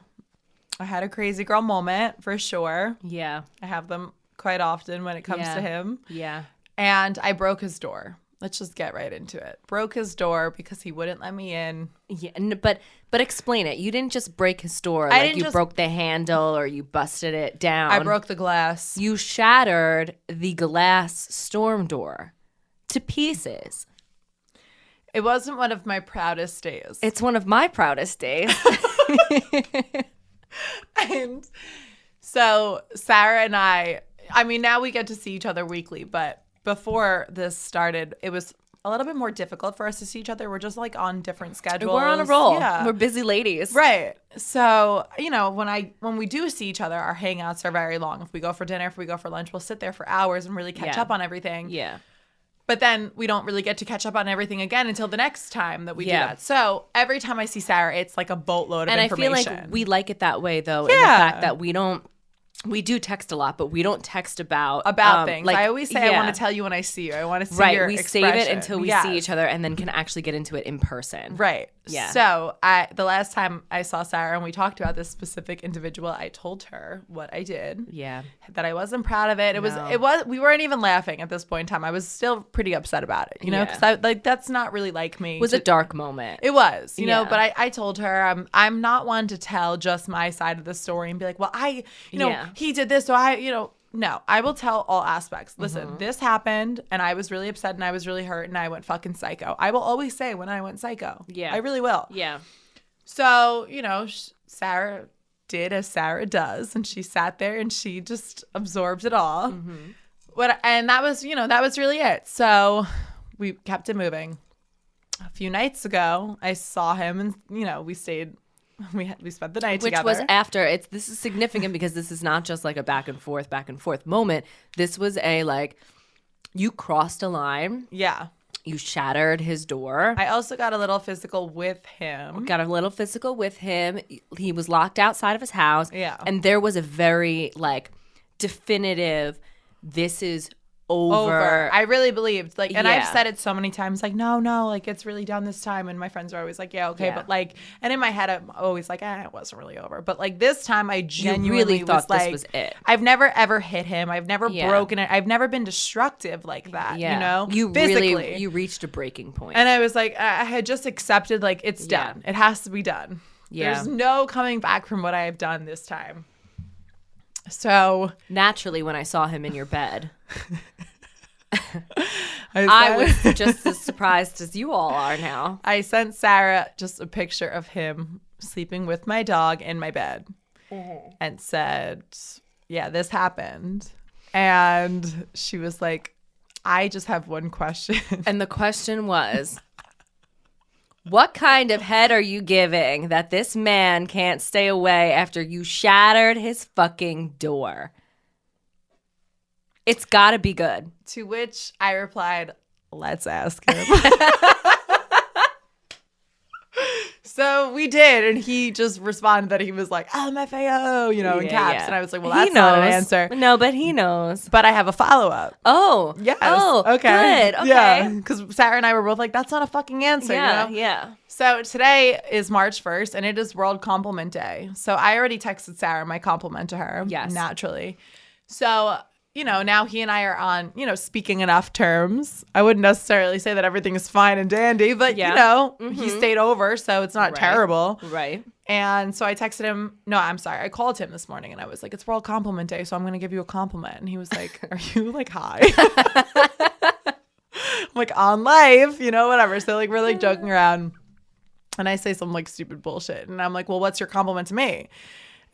I had a crazy girl moment for sure. Yeah. I have them quite often when it comes Yeah. to him. Yeah. And I broke his door. Let's just get right into it. Broke his door because he wouldn't let me in. Yeah. But explain it. You didn't just break his door. I Like didn't you just- broke the handle or you busted it down. I broke the glass. You shattered the glass storm door to pieces. It wasn't one of my proudest days. It's one of my proudest days. And so Sarah and I mean, now we get to see each other weekly, but before this started, it was a little bit more difficult for us to see each other. We're just like on different schedules. We're on a roll. Yeah. We're busy ladies. Right. So, you know, when we do see each other, our hangouts are very long. If we go for dinner, if we go for lunch, we'll sit there for hours and really catch Yeah. up on everything. Yeah. But then we don't really get to catch up on everything again until the next time that we Yeah. do that. So every time I see Sarah, it's like a boatload of And I feel information. like we like it that way, though, in the Yeah. fact that we do text a lot, but we don't text about things. Like, I always say I yeah. want to tell you when I see you. I want to see Right, your we save expression. it until we Yes. see each other, and then can actually get into it in person. Right. Yeah. So the last time I saw Sarah and we talked about this specific individual, I told her what I did. Yeah. That I wasn't proud of it. No. It was we weren't even laughing at this point in time. I was still pretty upset about it, you know, Yeah. because that's not really like me. It was a dark moment. It was, you know, Yeah. but I told her I'm not one to tell just my side of the story and be like, well, Yeah. he did this, so no, I will tell all aspects. Listen, this happened and I was really upset and I was really hurt and I went fucking psycho. I will always say when I went psycho. Yeah. I really will. Yeah. So, you know, Sarah did as Sarah does and she sat there and she just absorbed it all. And that was really it. So we kept it moving. A few nights ago, I saw him and, you know, we spent the night Which together. was after. This is significant because this is not just like a back and forth moment. This was a like, you crossed a line. Yeah. You shattered his door. I also got a little physical with him. Got a little physical with him. He was locked outside of his house. Yeah. And there was a very like definitive, this is over. I really believed, like, and I've Yeah. said it so many times, like, no, like, it's really done this time. And my friends are always like, yeah, okay. Yeah. But like, and in my head, I'm always like, it wasn't really over. But like this time I genuinely really thought was this like, was it. I've never ever hit him. I've never Yeah. broken it. I've never been destructive like that, Yeah. you know, You physically. really, you reached a breaking point. And I was like, I had just accepted, like, it's Yeah. done. It has to be done. Yeah. There's no coming back from what I have done this time. So Naturally, when I saw him in your bed, said- I was just as surprised as you all are now. I sent Sarah just a picture of him sleeping with my dog in my bed and said, yeah, this happened. And she was like, I just have one question. And the question was, what kind of head are you giving that this man can't stay away after you shattered his fucking door? It's got to be good. To which I replied, let's ask him. So we did, and he just responded that he was like, LMFAO, you know, in caps. Yeah. And I was like, well, He that's not an knows. answer. No, but he knows. But I have a follow-up. Oh. Yes. Oh, okay. good. Okay. Yeah. Because Sarah and I were both like, that's not a fucking answer. Yeah, You know? yeah. So today is March 1st, and it is World Compliment Day. So I already texted Sarah my compliment to her. Yes. Naturally. So now he and I are on, speaking enough terms. I wouldn't necessarily say that everything is fine and dandy, but, he stayed over, so it's not terrible. Right. And so I texted him. No, I'm sorry. I called him this morning and I was like, it's World Compliment Day, so I'm going to give you a compliment. And he was like, are you like high? I'm like, on live, whatever. So like, we're like joking around. And I say some like stupid bullshit. And I'm like, well, what's your compliment to me?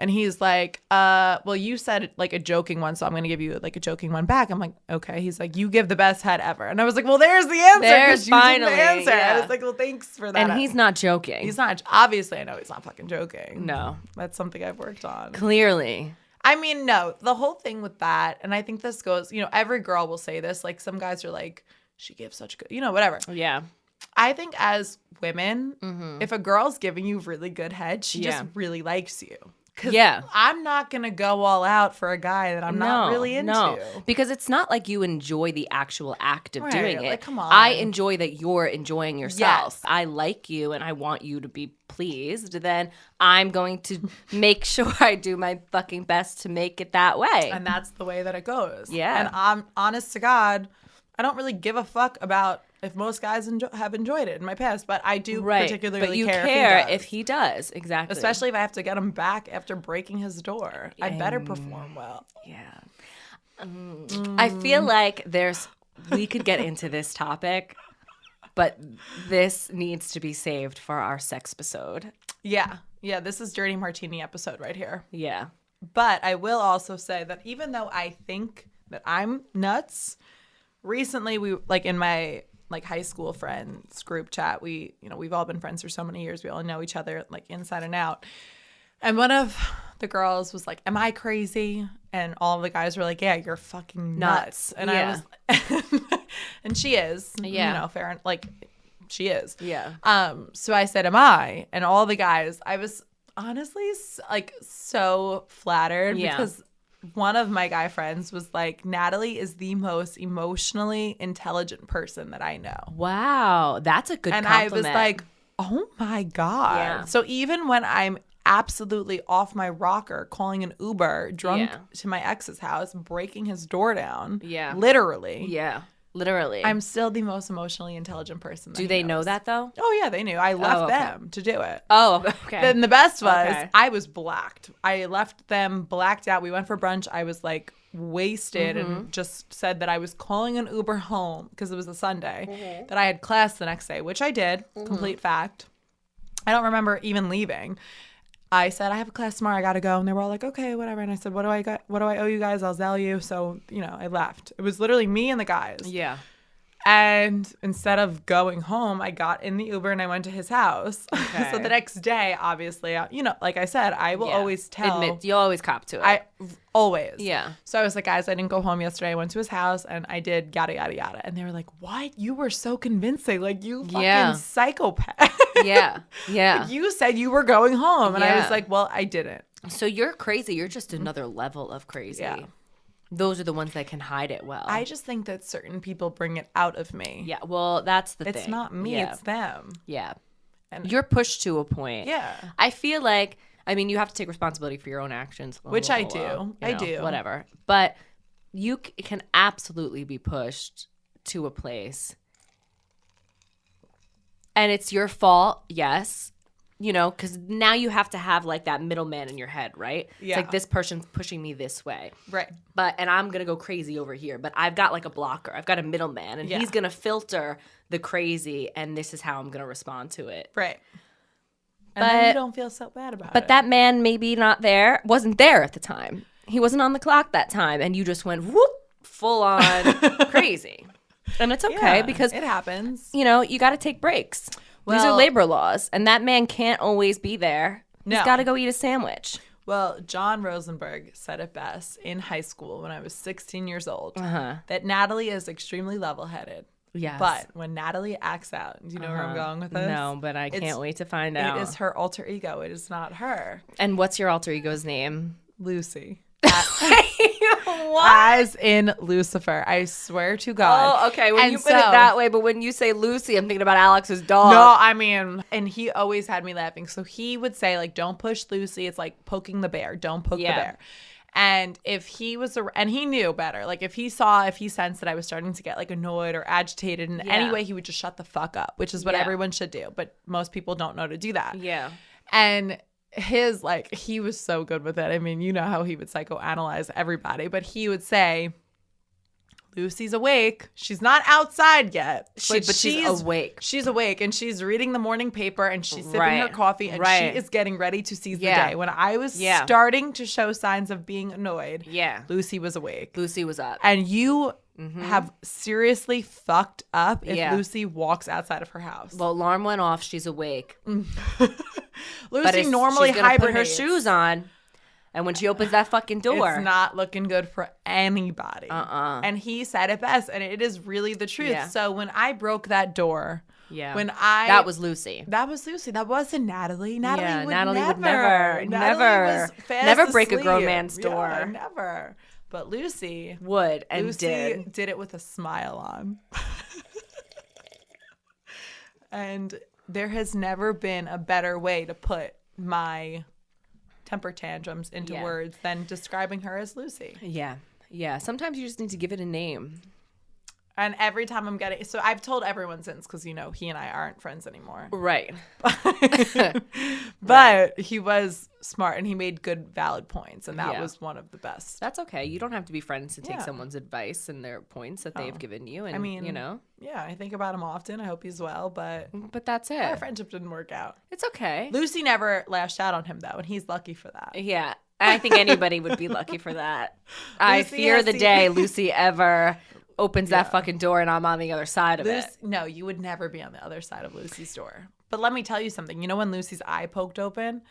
And he's like, well, you said like a joking one, so I'm going to give you like a joking one back. I'm like, okay. He's like, you give the best head ever. And I was like, well, there's the answer. There's finally the answer. Yeah. I was like, well, thanks for that. And he's not joking. He's not. Obviously, I know he's not fucking joking. No. That's something I've worked on. Clearly. I mean, no. The whole thing with that, and I think this goes, every girl will say this. Like some guys are like, she gives such good, whatever. Yeah. I think as women, if a girl's giving you really good head, she just really likes you. Because I'm not going to go all out for a guy that I'm not really into. No, because it's not like you enjoy the actual act of doing it. Like, come on. I enjoy that you're enjoying yourself. Yes. I like you and I want you to be pleased. Then I'm going to make sure I do my fucking best to make it that way. And that's the way that it goes. Yeah. And I'm honest to God, I don't really give a fuck about if most guys have enjoyed it in my past, but I do particularly but you care if he does. Exactly. Especially if I have to get him back after breaking his door. I better perform well. Yeah. I feel like we could get into this topic, but this needs to be saved for our sex episode. Yeah. Yeah, this is Dirty Martini episode right here. Yeah. But I will also say that even though I think that I'm nuts, recently we like in my like high school friends group chat, we've all been friends for so many years. We all know each other like inside and out. And one of the girls was like, am I crazy? And all of the guys were like, yeah, you're fucking nuts. And I was, and she is, fair. Like she is. Yeah. So I said, am I? And all the guys, I was honestly like so flattered because one of my guy friends was like, Natalie is the most emotionally intelligent person that I know. Wow. That's a good compliment. And I was like, oh my God. Yeah. So even when I'm absolutely off my rocker, calling an Uber, drunk to my ex's house, breaking his door down. Yeah. Literally. Yeah. Literally. I'm still the most emotionally intelligent person. Do they know that though? Oh yeah, they knew. I left them to do it. Oh, okay. Then the best was I was blacked. I left them blacked out. We went for brunch. I was like wasted and just said that I was calling an Uber home because it was a Sunday, that I had class the next day, which I did. Complete fact. I don't remember even leaving. I said, I have a class tomorrow. I got to go. And they were all like, okay, whatever. And I said, what do I owe you guys? I'll Zelle you. So, I left. It was literally me and the guys. Yeah. And instead of going home, I got in the Uber and I went to his house. Okay. So the next day, obviously, like I said, I will always tell. You'll always cop to it. Always. Yeah. So I was like, guys, I didn't go home yesterday. I went to his house and I did yada, yada, yada. And they were like, what? You were so convincing. Like, you fucking psychopath. Yeah. Yeah. Like, you said you were going home. And I was like, well, I didn't. So you're crazy. You're just another level of crazy. Yeah. Those are the ones that can hide it well. I just think that certain people bring it out of me. Yeah, well, that's the thing. It's not me, it's them. Yeah. And you're pushed to a point. Yeah. I feel like, you have to take responsibility for your own actions. Which I do. I do. Whatever. But you can absolutely be pushed to a place. And it's your fault, yes. Because now you have to have like that middleman in your head, right? Yeah. It's like this person's pushing me this way. Right. And I'm going to go crazy over here. But I've got like a blocker. I've got a middleman. And he's going to filter the crazy. And this is how I'm going to respond to it. Right. And then you don't feel so bad about it. But that man maybe wasn't there at the time. He wasn't on the clock that time. And you just went whoop, full on crazy. And it's okay because it happens. You got to take breaks. These are labor laws, and that man can't always be there. He's got to go eat a sandwich. Well, John Rosenberg said it best in high school when I was 16 years old, that Natalie is extremely level-headed. Yes. But when Natalie acts out, do you know where I'm going with this? No, but I can't wait to find out. It is her alter ego. It is not her. And what's your alter ego's name? Lucy. What? As in Lucifer. I swear to God. Oh, okay. When you put it that way, but when you say Lucy, I'm thinking about Alex's dog. No, and he always had me laughing. So he would say, like, don't push Lucy. It's like poking the bear. Don't poke the bear. And if he was, and he knew better, like if he sensed that I was starting to get like annoyed or agitated in any way, he would just shut the fuck up, which is what everyone should do. But most people don't know to do that. Yeah. And his, like, he was so good with it. I mean, you know how he would psychoanalyze everybody, but he would say, Lucy's awake. She's not outside yet, but she's awake. She's awake, and she's reading the morning paper, and she's sipping her coffee, and she is getting ready to seize the day. When I was starting to show signs of being annoyed, Lucy was awake. Lucy was up. And you have seriously fucked up if Lucy walks outside of her house. Well, alarm went off. She's awake. Lucy normally she's gonna put her hibernates. shoes on. And when she opens that fucking door, it's not looking good for anybody. And he said it best, and it is really the truth. Yeah. So when I broke that door, that was Lucy. That was Lucy. That wasn't Natalie. Natalie would never break a grown man's door. Yeah, never. But Lucy would and Lucy did it with a smile on. And there has never been a better way to put my temper tantrums into words than describing her as Lucy. Yeah. Sometimes you just need to give it a name. And every time I'm getting, so I've told everyone since, because, you know, he and I aren't friends anymore. Right. But he was smart, and he made good, valid points, and that was one of the best. That's okay. You don't have to be friends to take someone's advice and their points that they've given you. And, I mean, you know. Yeah, I think about him often. I hope he's well, but that's it. Our friendship didn't work out. It's okay. Lucy never lashed out on him, though, and he's lucky for that. Yeah. I think anybody would be lucky for that. I fear the day Lucy ever opens that fucking door and I'm on the other side of it. No, you would never be on the other side of Lucy's door. But let me tell you something. You know when Lucy's eye poked open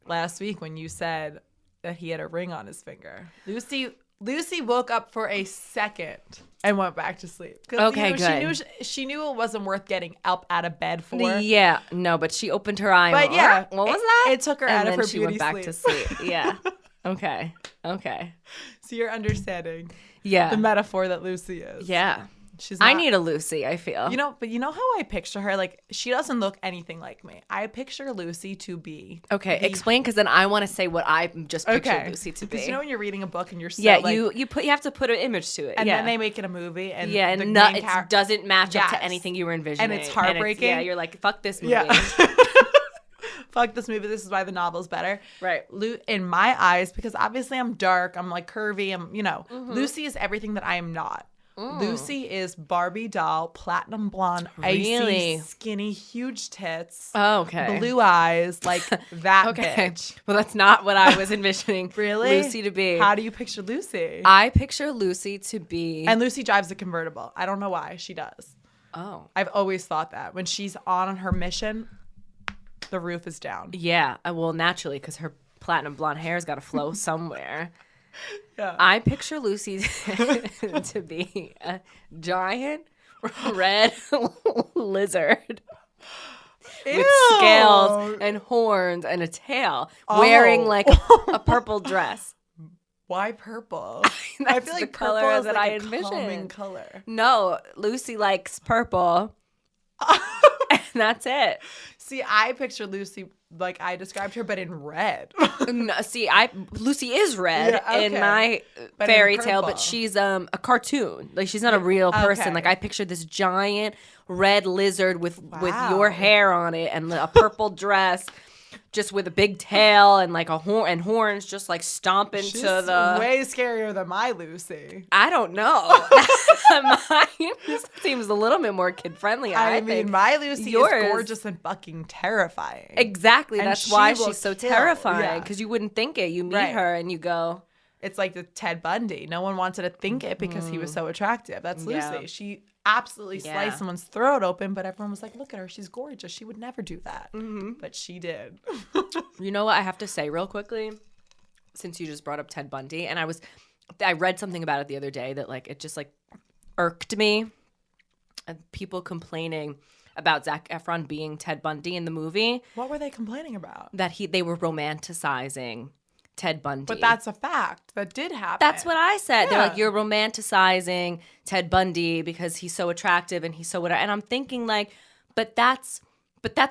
last week when you said that he had a ring on his finger? Lucy woke up for a second and went back to sleep. Okay, good. She knew it wasn't worth getting up out of bed for. Yeah, no, but she opened her eye. But yeah, what was that? It took her out of her beauty sleep. And then she went back to sleep. Yeah. Okay. So you're understanding the metaphor that Lucy is. Yeah. She's not, I need a Lucy, I feel. But you know how I picture her? Like, she doesn't look anything like me. I picture Lucy to be. Okay, explain, because then I want to say what I just pictured Lucy to be. Because you know when you're reading a book and you're so you have to put an image to it. And then they make it a movie. And it doesn't match up to anything you were envisioning. And it's heartbreaking. You're like, fuck this movie. Yeah. Fuck this movie. This is why the novel's better. Right. In my eyes, because obviously I'm dark, I'm like curvy, Lucy is everything that I am not. Lucy is Barbie doll, platinum blonde, icy, skinny, huge tits. Oh, okay. Blue eyes, like that bitch. Well, that's not what I was envisioning. Really? Lucy to be. How do you picture Lucy? I picture Lucy to be. And Lucy drives a convertible. I don't know why. She does. Oh. I've always thought that. When she's on her mission, the roof is down. Yeah. Well, naturally, because her platinum blonde hair's got to flow somewhere. Yeah. I picture Lucy to be a giant red lizard with scales and horns and a tail, wearing like a purple dress. Why purple? I feel like the color purple is that like I a envisioned. calming color. No, Lucy likes purple. And that's it. See, I picture Lucy like I described her, but in red. No, see, Lucy is red in my fairy tale, but she's a cartoon. Like, she's not a real person. Okay. Like, I picture this giant red lizard with your hair on it and a purple dress, just with a big tail and like a horn and horns, just like stomping She's to the. way scarier than my Lucy. I don't know. Mine seems a little bit more kid friendly. I mean, my Lucy is gorgeous and fucking terrifying. Exactly. And that's why she's so kill. terrifying, because you wouldn't think it. You meet her and you go. It's like the Ted Bundy. No one wanted to think it because he was so attractive. That's Lucy. She absolutely sliced someone's throat open, but everyone was like, look at her. She's gorgeous. She would never do that. Mm-hmm. But she did. You know what I have to say real quickly? Since you just brought up Ted Bundy, and I read something about it the other day that like it just like irked me. People complaining about Zac Efron being Ted Bundy in the movie. What were they complaining about? That they were romanticizing Ted Bundy. But that's a fact. That did happen. That's what I said. Yeah. They're like, you're romanticizing Ted Bundy because he's so attractive and he's so whatever. And I'm thinking like, but that's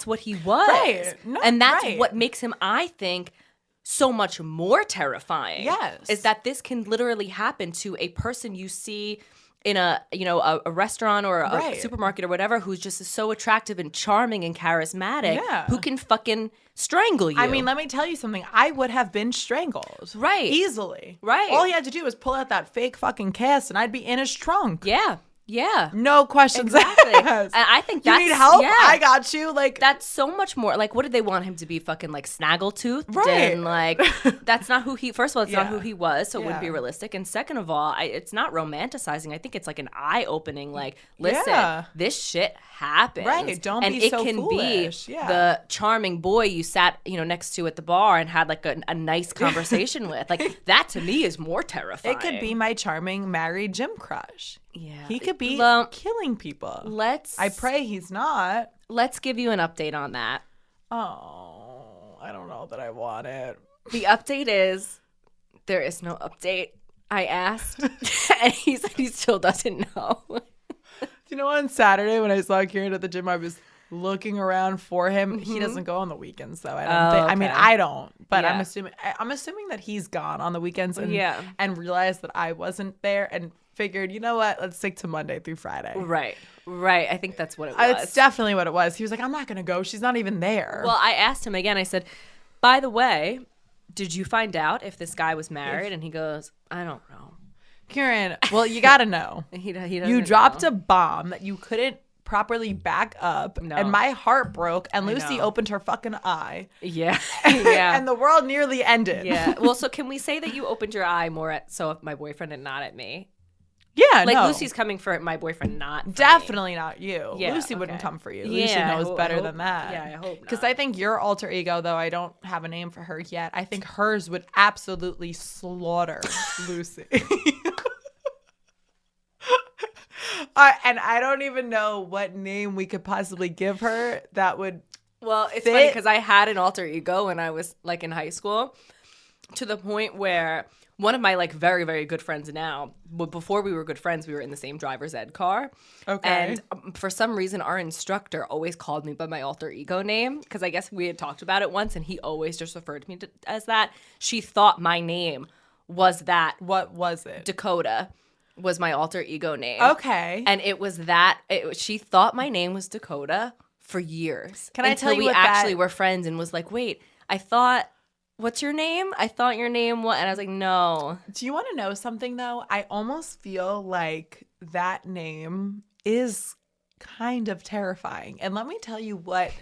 what he was. Right. No, and that's what makes him, I think, so much more terrifying. Yes. Is that this can literally happen to a person you see in a restaurant or a supermarket or whatever, who's just so attractive and charming and charismatic, who can fucking strangle you. I mean, let me tell you something. I would have been strangled. Right. Easily. Right. All he had to do was pull out that fake fucking cast and I'd be in his trunk. Yeah. Yeah. No questions Exactly. asked. And I think that's... You need help? Yeah. I got you. Like, that's so much more... Like, what did they want him to be? Fucking, like, snaggletooth? Right. And, like, that's not who he... First of all, it's not who he was, so it wouldn't be realistic. And second of all, it's not romanticizing. I think it's, like, an eye-opening, like, listen, this shit happens. Right. Don't and be so And it foolish. can be the charming boy you sat, next to at the bar and had, like, a nice conversation with. Like, that, to me, is more terrifying. It could be my charming married gym crush. Yeah. He could be killing people. I pray he's not. Let's give you an update on that. Oh, I don't know that I want it. The update is there is no update. I asked, and he said he still doesn't know. Do you know, on Saturday when I saw Kieran at the gym, I was looking around for him. He doesn't go on the weekends, though. I don't think. Okay. I mean, I don't, but I'm assuming that he's gone on the weekends and realized that I wasn't there and figured, you know what, let's stick to Monday through Friday. Right. I think that's what it was. It's definitely what it was. He was like, I'm not going to go. She's not even there. Well, I asked him again. I said, by the way, did you find out if this guy was married? And he goes, I don't know. Kieran, well, you got to know. He you dropped a bomb that you couldn't properly back up. No. And my heart broke. And Lucy opened her fucking eye. Yeah. And the world nearly ended. Yeah. Well, so can we say that you opened your eye more at my boyfriend and not at me? Yeah, like Lucy's coming for my boyfriend, not definitely not you. Yeah, Lucy wouldn't come for you. Yeah, Lucy knows better than that. Yeah, I hope not. Because I think your alter ego, though I don't have a name for her yet, I think hers would absolutely slaughter Lucy. And I don't even know what name we could possibly give her that would. Well, it's funny because I had an alter ego when I was like in high school, to the point where one of my like very, very good friends now, before we were good friends, we were in the same driver's ed car. Okay. And for some reason, our instructor always called me by my alter ego name, because I guess we had talked about it once, and he always just referred to me as that. She thought my name was that. What was it? Dakota was my alter ego name. Okay. And it was that. She thought my name was Dakota for years. Can I tell you we what actually were friends and was like, wait, I thought... What's your name? I thought your name was... And I was like, no. Do you want to know something, though? I almost feel like that name is kind of terrifying. And let me tell you what,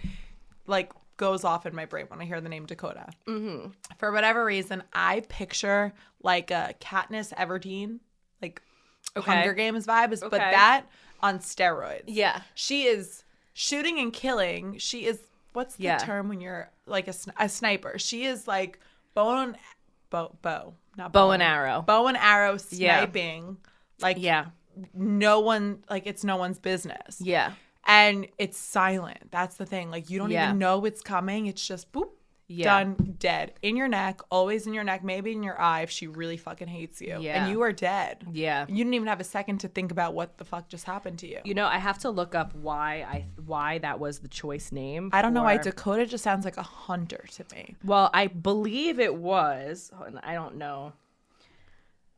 like, goes off in my brain when I hear the name Dakota. Mm-hmm. For whatever reason, I picture, like, a Katniss Everdeen, like, Hunger Games vibes, but that on steroids. Yeah. She is shooting and killing. She is... What's the term when you're like a sniper? She is like bow and arrow. Bow and arrow sniping. Like no one, like it's no one's business. Yeah. And it's silent. That's the thing. Like you don't even know it's coming. It's just boop. Done, dead. In your neck, always in your neck, maybe in your eye if she really fucking hates you. Yeah. And you are dead. Yeah. You didn't even have a second to think about what the fuck just happened to you. You know, I have to look up why that was the choice name. I don't know why Dakota just sounds like a hunter to me. Well, I believe it was, I don't know.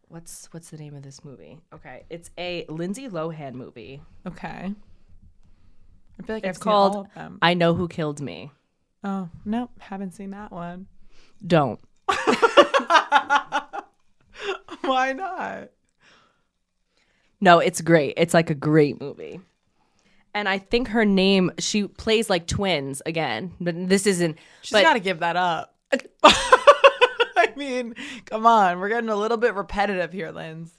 What's the name of this movie? Okay. It's a Lindsay Lohan movie. Okay. I feel like it's called I Know Who Killed Me. Oh, nope. Haven't seen that one. Don't. Why not? No, it's great. It's like a great movie. And I think her name, she plays like twins again. But this isn't. She's got to give that up. I mean, come on. We're getting a little bit repetitive here, Linz.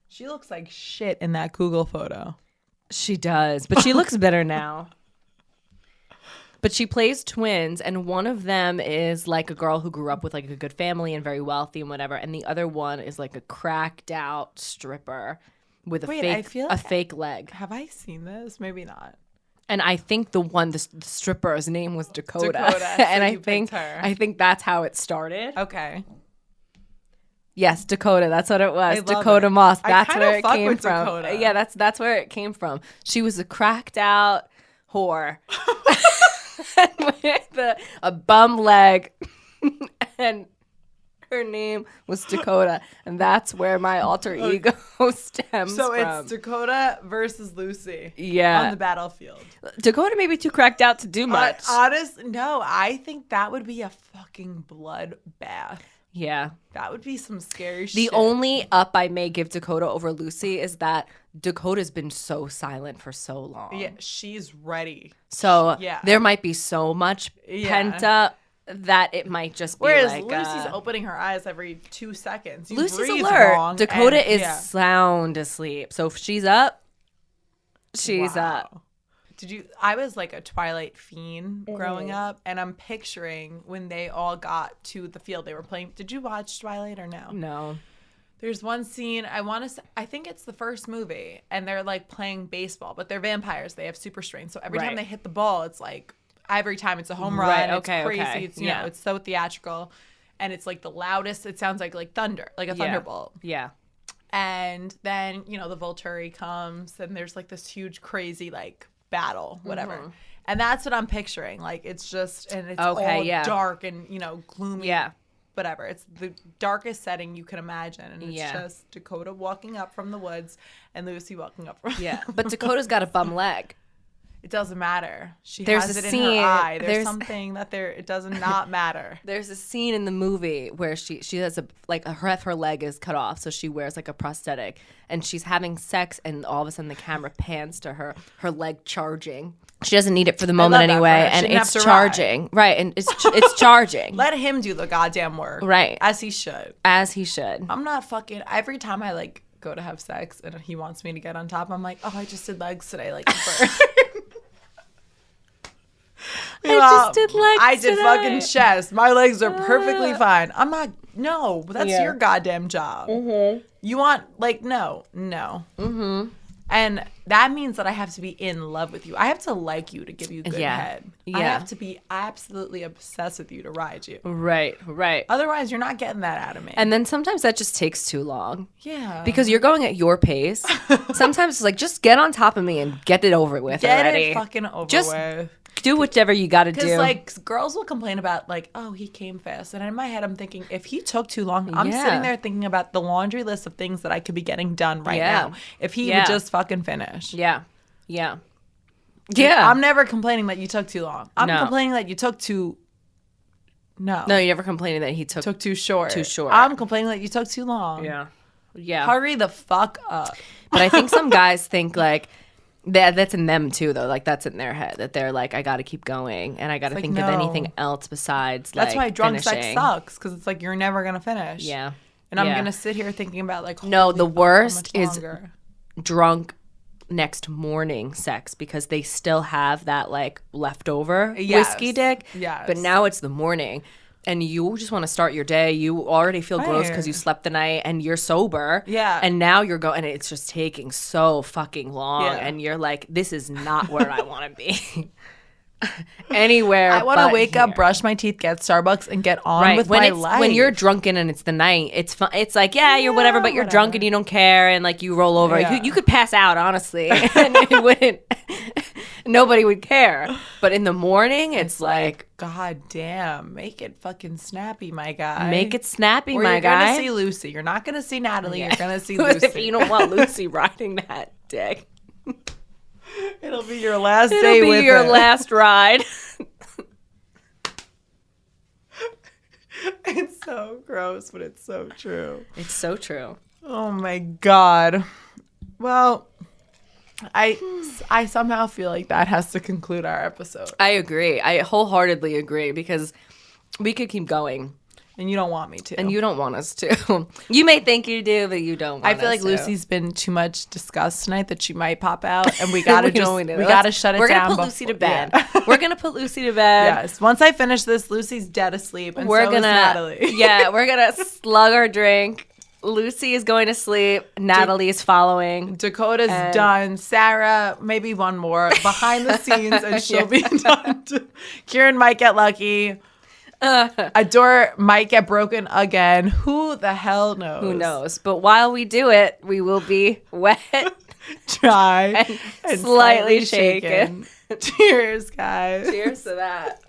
She looks like shit in that Google photo. She does. But she looks better now. But she plays twins, and one of them is like a girl who grew up with like a good family and very wealthy and whatever, and the other one is like a cracked out stripper with a fake leg. Have I seen this? Maybe not. And I think the stripper's name was Dakota. And so I think that's how it started. Okay. Yes, Dakota. That's what it was. Dakota Moss. That's where it came from. Dakota. Yeah, that's where it came from. She was a cracked out whore. With a bum leg and her name was Dakota, and that's where my alter ego stems So from. it's Dakota versus Lucy. Yeah. On the battlefield. Dakota may be too cracked out to do much. No, I think that would be a fucking bloodbath. Yeah. That would be some scary shit. The only up I may give Dakota over Lucy is that Dakota's been so silent for so long. Yeah, she's ready. So Yeah. there might be so much pent up that it might just be Whereas like Lucy's opening her eyes every 2 seconds. You Lucy's breathe alert. wrong Dakota and- is sound asleep. So if she's up, she's Wow. up. I was like a Twilight fiend growing up, and I'm picturing when they all got to the field they were playing. Did you watch Twilight or no? No. There's one scene, I think it's the first movie, and they're like playing baseball, but they're vampires. They have super strength. So every time they hit the ball, it's like, every time it's a home run. Right, okay, it's crazy. okay. It's, you know, it's so theatrical. And it's like the loudest. It sounds like thunder, like a thunderbolt. Yeah. And then, you know, the Volturi comes, and there's like this huge, crazy, like, battle, whatever. And that's what I'm picturing. Like, it's just, and it's all dark and, you know, gloomy. Yeah. Whatever. It's the darkest setting you can imagine. And it's Yeah. just Dakota walking up from the woods and Lucy walking up from Yeah. But Dakota's got a bum leg. It doesn't matter. She There's has a it in scene- her eye. There's there's- something that it does not matter. There's a scene in the movie where she has her leg is cut off, so she wears like a prosthetic, and she's having sex, and all of a sudden the camera pans to her leg charging. She doesn't need it for the moment love that anyway, for her. She and didn't it's have to charging. Right, and it's charging. Let him do the goddamn work. Right. As he should. As he should. I'm not fucking, every time I like go to have sex and he wants me to get on top, I'm like, oh, I just did legs today. Like, just did legs I did today. fucking chest. My legs are perfectly fine. I'm not, no, that's Yeah. your goddamn job. You want, like, no. And that means that I have to be in love with you. I have to like you to give you good head. I Yeah. have to be absolutely obsessed with you to ride you. Right. Otherwise, you're not getting that out of me. And then sometimes that just takes too long. Yeah. Because you're going at your pace. Sometimes it's like, just get on top of me and get it over with Get already. it fucking over Just with. do whatever you got to do. Because, like, girls will complain about, like, oh, he came fast. And in my head, I'm thinking, if he took too long, I'm Yeah. sitting there thinking about the laundry list of things that I could be getting done right now. If he would just fucking finish. Yeah. I'm never complaining that you took too long. I'm No. complaining that you took too... No, you're never complaining that he took too short. Too short. I'm complaining that you took too long. Yeah. Hurry the fuck up. But I think some guys think like that's in them too, though. Like that's in their head that they're like, I got to keep going and I got to like, think of no. anything else besides. That's like, why drunk sex finishing. sucks, because it's like you're never gonna finish. Yeah. And I'm Yeah. gonna sit here thinking about like, No, holy the fuck, how worst much is longer? drunk next morning sex, because they still have that like leftover Yes. whiskey dick. Yes. But now it's the morning. And you just want to start your day. You already feel gross because you slept the night and you're sober. Yeah. And now you're going, and it's just taking so fucking long. Yeah. And you're like, this is not where I want to be. Anywhere. I want to but wake here. up, brush my teeth, get Starbucks, and get on Right. with when my it's life. when you're drunken and it's the night, it's fun. It's like, yeah, you're whatever, but you're drunk and you don't care, and like you roll over. Yeah. You could pass out, honestly, and it wouldn't. Nobody would care. But in the morning, it's like, God damn, make it fucking snappy, my guy. make it snappy, Or my you're guy. gonna see Lucy. You're not gonna see Natalie. You're gonna see if Lucy. you don't want Lucy riding that dick, It'll be your last it'll day be with your her. last ride. It's so gross, but it's so true. It's so true. Oh my God. Well, I somehow feel like that has to conclude our episode. I agree. I wholeheartedly agree, because we could keep going. And you don't want me to. And you don't want us to. You may think you do, but you don't want I feel us like to. Lucy's been too much discussed tonight that she might pop out, and we gotta don't need it. we gotta shut it We're down. gonna put Lucy to bed. Yeah. We're gonna put Lucy to bed. Yes. Once I finish this, Lucy's dead asleep, and We're so is gonna Natalie. yeah, we're gonna slug our drink. Lucy is going to sleep. Natalie is following. Dakota's done. Sarah, maybe one more behind the scenes, and she'll be done. Kieran might get lucky. A door might get broken again. Who the hell knows? Who knows? But while we do it, we will be wet, Dry, and slightly shaken. Cheers, guys. Cheers to that.